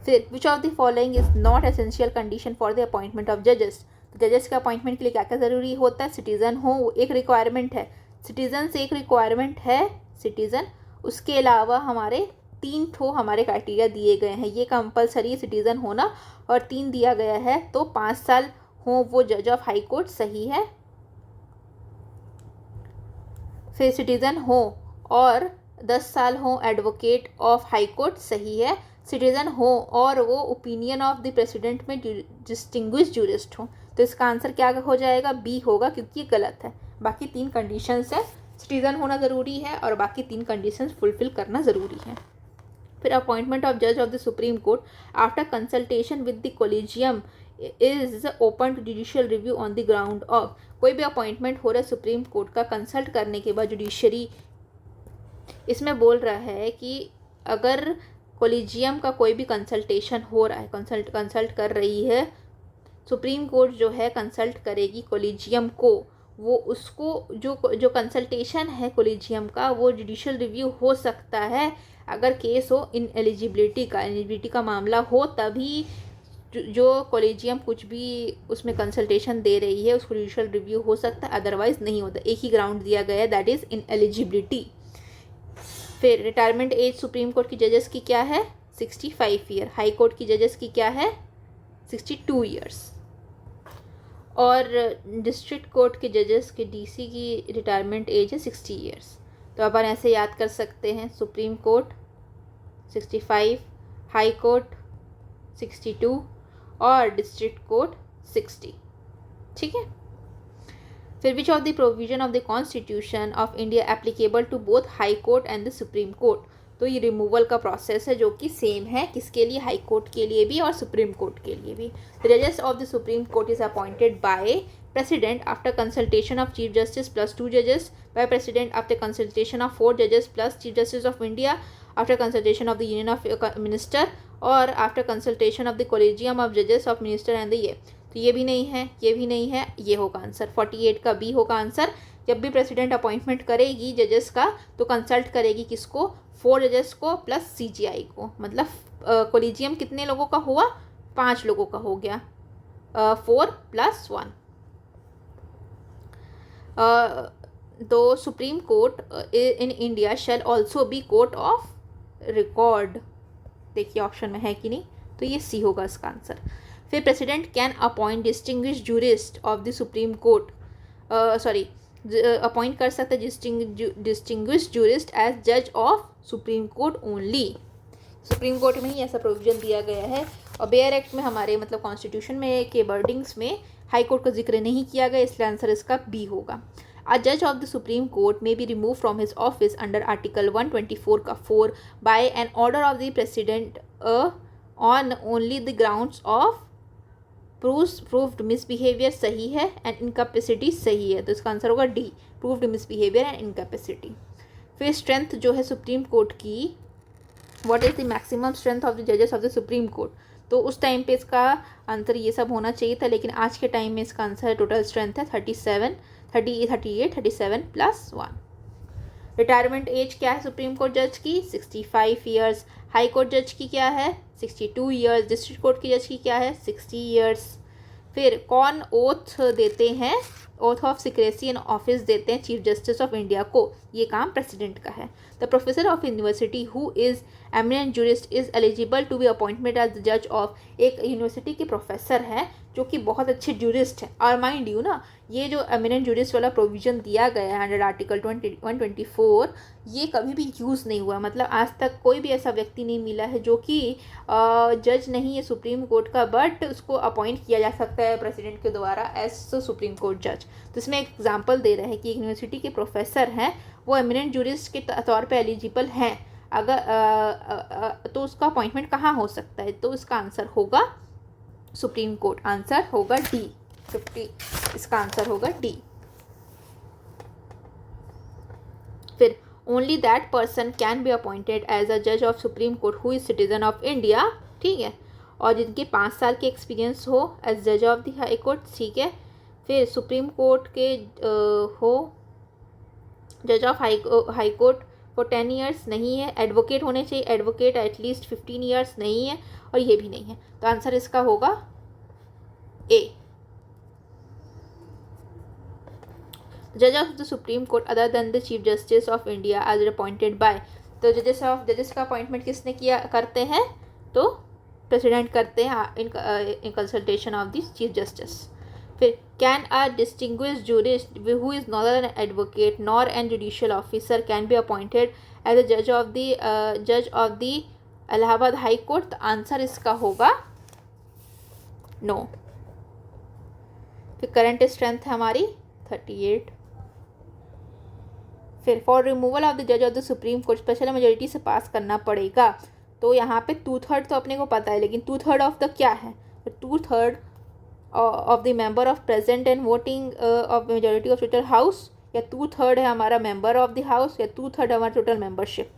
फिर which of the following is not essential condition for the appointment of जजेस? जजेस के अपॉइंटमेंट के लिए क्या क्या ज़रूरी होता है? सिटीजन हो, वो एक रिक्वायरमेंट है। सिटीजन से एक रिक्वायरमेंट है, सिटीजन। उसके अलावा हमारे 3 हमारे क्राइटेरिया दिए गए हैं, ये कंपलसरी सिटीजन होना, और 3 दिया गया है। तो 5 साल हो वो जज ऑफ हाई कोर्ट, सही है। फिर सिटीजन हो और 10 साल हो एडवोकेट ऑफ हाई कोर्ट, सही है। सिटीजन हो और वो ओपिनियन ऑफ द प्रेसिडेंट में डिस्टिंग्विश जूरिस्ट हो, तो इसका आंसर क्या हो जाएगा? बी होगा, क्योंकि ये गलत है। बाकी 3 कंडीशंस है, सिटीजन होना ज़रूरी है और बाकी 3 कंडीशंस फुलफिल करना ज़रूरी है। फिर अपॉइंटमेंट ऑफ जज of the Supreme Court after consultation with the collegium is open to judicial review on the ground of. कोई भी अपॉइंटमेंट हो रहा है सुप्रीम कोर्ट का, कंसल्ट करने के बाद जुडिशरी इसमें बोल रहा है कि अगर कोलिजियम का कोई भी कंसल्टेशन हो रहा है, कंसल्ट कर रही है सुप्रीम कोर्ट, जो है कंसल्ट करेगी कोलिजियम को, वो उसको जो कंसल्टेशन है कोलिजियम का, वो जुडिशियल रिव्यू हो सकता है अगर केस हो एलिजिबिलिटी का मामला हो, तभी जो कॉलेजियम कुछ भी उसमें कंसल्टेशन दे रही है उसको जुडिशियल रिव्यू हो सकता है, अदरवाइज नहीं होता। एक ही ग्राउंड दिया गया है, दैट इज़ इन एलिजिबिलिटी। फिर रिटायरमेंट एज सुप्रीम कोर्ट की जजेस की क्या है? 65 ईयर। हाई कोर्ट की जजेस की क्या है? 62 ईयर्स। और डिस्ट्रिक्ट कोर्ट के जजेस के डीसी की रिटायरमेंट एज है 60 ईयर्स। तो अपन ऐसे याद कर सकते हैं, सुप्रीम कोर्ट 65, हाई कोर्ट 62 और डिस्ट्रिक्ट कोर्ट 60। ठीक है। फिर which of the provision of the constitution of India applicable to both High Court and the Supreme Court? तो ये रिमूवल का प्रोसेस है जो कि सेम है, किसके लिए? हाई कोर्ट के लिए भी और सुप्रीम कोर्ट के लिए भी। द जजेस of the Supreme Court is appointed by president after consultation of chief justice plus 2 जजेस, by president after consultation of 4 जजेस plus chief justice of India, after consultation of the union of minister और after consultation of the collegium of जजेस of minister and the ये। तो ये भी नहीं है, ये भी नहीं है, ये होगा आंसर। 48 का बी होगा आंसर। जब भी प्रेसिडेंट अपॉइंटमेंट करेगी जजेस का तो कंसल्ट करेगी किसको? 4 जजेस को प्लस सीजीआई को। मतलब कॉलेजियम कितने लोगों का हुआ? 5 लोगों का हो गया, 4 + 1। तो supreme court in India shall also be court of record. देखिए ऑप्शन में है कि नहीं, तो ये सी होगा इसका आंसर। फिर president can appoint distinguish jurist of the Supreme Court, appoint कर सकता है डिस्टिंग्विश जूरिस्ट एज जज of Supreme Court only. Supreme Court में ही ऐसा प्रोविजन दिया गया है। और बेयर एक्ट में हमारे मतलब कॉन्स्टिट्यूशन में के वर्डिंग्स में हाई कोर्ट का जिक्र नहीं किया गया, इसलिए आंसर इसका बी होगा। A judge of the Supreme Court may be removed from his office under Article 124 का 4 by an order of the President on only the grounds of proved misbehavior सही है and incapacity सही है, तो इसका answer होगा D, proved misbehavior and incapacity। फिर strength जो है सुप्रीम कोर्ट की, what is the maximum strength of the जजेस ऑफ द सुप्रीम कोर्ट? तो उस टाइम पे इसका आंसर ये सब होना चाहिए था, लेकिन आज के टाइम में इसका आंसर टोटल स्ट्रेंथ है 38, 37 + 1। रिटायरमेंट एज क्या है सुप्रीम कोर्ट जज की? 65 ईयर्स। हाई कोर्ट जज की क्या है? 62 ईयर्स। डिस्ट्रिक्ट कोर्ट की जज की क्या है? 60 ईयर्स। फिर कौन ओथ देते हैं? Oath of secrecy in office देते हैं चीफ जस्टिस ऑफ इंडिया को, ये काम प्रेसिडेंट का है। The professor of university who is eminent jurist is eligible to be appointment as the जज ऑफ। एक यूनिवर्सिटी के प्रोफेसर हैं जो कि बहुत अच्छे जूरिस्ट हैं। और माइंड यू ना, ये जो एमिनेंट जूरिस्ट वाला प्रोविज़न दिया गया है अंडर आर्टिकल 124, ये कभी भी यूज़ नहीं हुआ। मतलब आज तक कोई भी ऐसा व्यक्ति नहीं मिला है जो कि जज नहीं है सुप्रीम कोर्ट का, बट उसको अपॉइंट किया जा सकता है प्रेसिडेंट के द्वारा एज सुप्रीम कोर्ट जज। तो इसमें एक एग्जाम्पल दे रहे हैं कि एक यूनिवर्सिटी के प्रोफेसर हैं, वो एमिनेंट जूरिस्ट के तौर पे एलिजिबल हैं, अगर तो उसका अपॉइंटमेंट कहाँ हो सकता है? तो इसका आंसर होगा सुप्रीम कोर्ट। आंसर होगा डी, 50, इसका आंसर होगा डी। फिर only that person can be appointed as a जज of Supreme Court who is citizen of India, ठीक है, और जिनके 5 साल के एक्सपीरियंस हो एज जज ऑफ द हाई कोर्ट, ठीक है। फिर सुप्रीम कोर्ट के हो जज of High court for 10 years नहीं है। एडवोकेट होने चाहिए, एडवोकेट एटलीस्ट 15 ईयर्स नहीं है, और ये भी नहीं है। तो आंसर इसका होगा ए। जज of the Supreme Court other than the chief justice of India as appointed by. तो जजेस का अपॉइंटमेंट किसने किया करते हैं? तो प्रेसिडेंट करते हैं in consultation of the chief justice. फिर can a distinguished jurist who is not an advocate nor an judicial officer can be appointed as a जज of the Allahabad High Court? तो आंसर इसका होगा नो। फिर current strength है हमारी 38। फिर for removal of the जज of the Supreme court special majority से पास करना पड़ेगा। तो यहाँ पे 2/3 तो अपने को पता है, लेकिन 2/3 ऑफ द क्या है? 2/3 of the member of present and voting of majority of total house, या 2/3 है हमारा मेंबर ऑफ द हाउस, या 2/3 हमारा टोटल मेंबरशिप।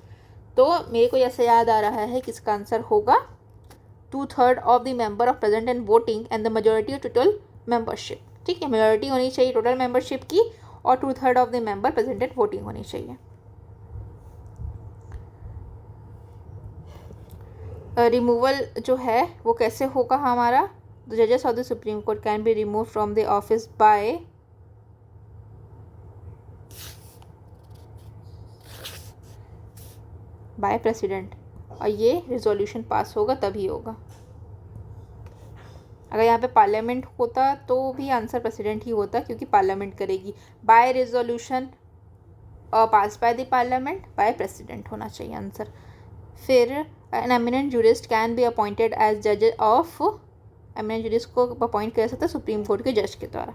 तो मेरे को ऐसा याद आ रहा है कि इसका आंसर होगा 2/3 of the member of present and voting and the majority of total membership, ठीक है। मेजोरिटी होनी चाहिए टोटल मेंबरशिप की, और 2/3 of the member present and voting होनी चाहिए। रिमूवल जो है वो कैसे होगा हमारा, द जजेस of the Supreme court can be remove from the office by president, और ये रिजोल्यूशन पास होगा तभी होगा। अगर यहाँ पे पार्लियामेंट होता तो भी आंसर प्रेसिडेंट ही होता, क्योंकि पार्लियामेंट करेगी। By resolution pass by the Parliament, by president होना चाहिए आंसर। फिर an eminent jurist can be appointed as जज ऑफ, एमिनेंट जूरिस्ट को अपॉइंट किया जा सकता है सुप्रीम कोर्ट के जज के द्वारा,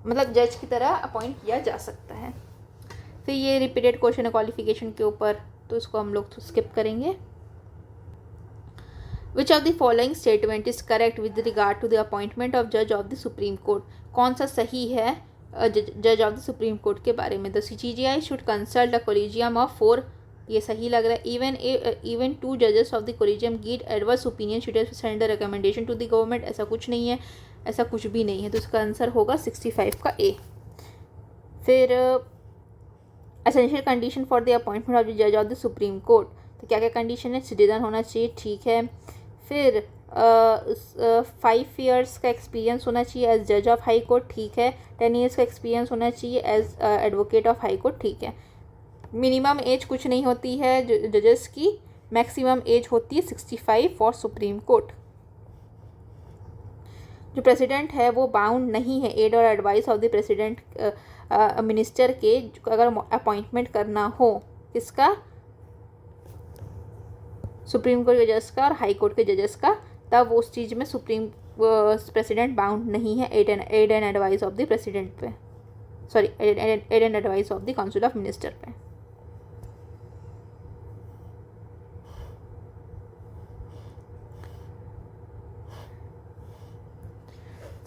मतलब जज की तरह अपॉइंट किया जा सकता है। फिर ये रिपीटेड क्वेश्चन है क्वालिफिकेशन के ऊपर, तो इसको हम लोग स्किप करेंगे। Which of the following statement is correct with regard to the appointment of जज ऑफ द सुप्रीम कोर्ट, कौन सा सही है जज ऑफ द सुप्रीम कोर्ट के बारे में। The CJI should consult a collegium of 4, ये सही लग रहा है। इवन 2 जजेस of the collegium give adverse opinion should send the recommendation to the government, ऐसा कुछ नहीं है, ऐसा कुछ भी नहीं है, तो इसका आंसर होगा 65 का A। फिर essential condition for the appointment of the जज ऑफ द सुप्रीम कोर्ट, तो क्या क्या कंडीशन है, सिटीजन होना चाहिए, ठीक है। फिर 5 ईयर्स का एक्सपीरियंस होना चाहिए एज जज ऑफ हाई कोर्ट, ठीक है। 10 ईयर्स का एक्सपीरियंस होना चाहिए as advocate of High Court, ठीक है। मिनिमम एज कुछ नहीं होती है जजेस की, मैक्सिमम एज होती है 65 फॉर सुप्रीम कोर्ट। जो प्रेसिडेंट है वो बाउंड नहीं है एड और advice of the president minister के, अगर अपॉइंटमेंट करना हो किसका, सुप्रीम कोर्ट के जजेस का और हाई कोर्ट के जजेस का, तब उस चीज़ में सुप्रीम प्रेसिडेंट बाउंड नहीं है aid and advice of the president पे, sorry aid and advice of the council of minister पे।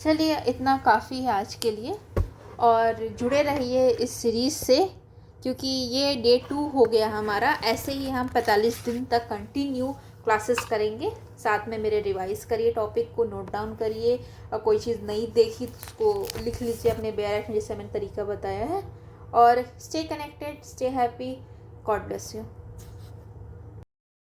चलिए इतना काफ़ी है आज के लिए, और जुड़े रहिए इस सीरीज़ से, क्योंकि ये Day 2 हो गया हमारा। ऐसे ही हम 45 दिन तक कंटिन्यू क्लासेस करेंगे। साथ में मेरे रिवाइज करिए, टॉपिक को नोट डाउन करिए, और कोई चीज़ नहीं देखी तो उसको लिख लीजिए अपने बेयरट में, जैसे मैंने तरीका बताया है। और stay connected, stay happy, God bless you.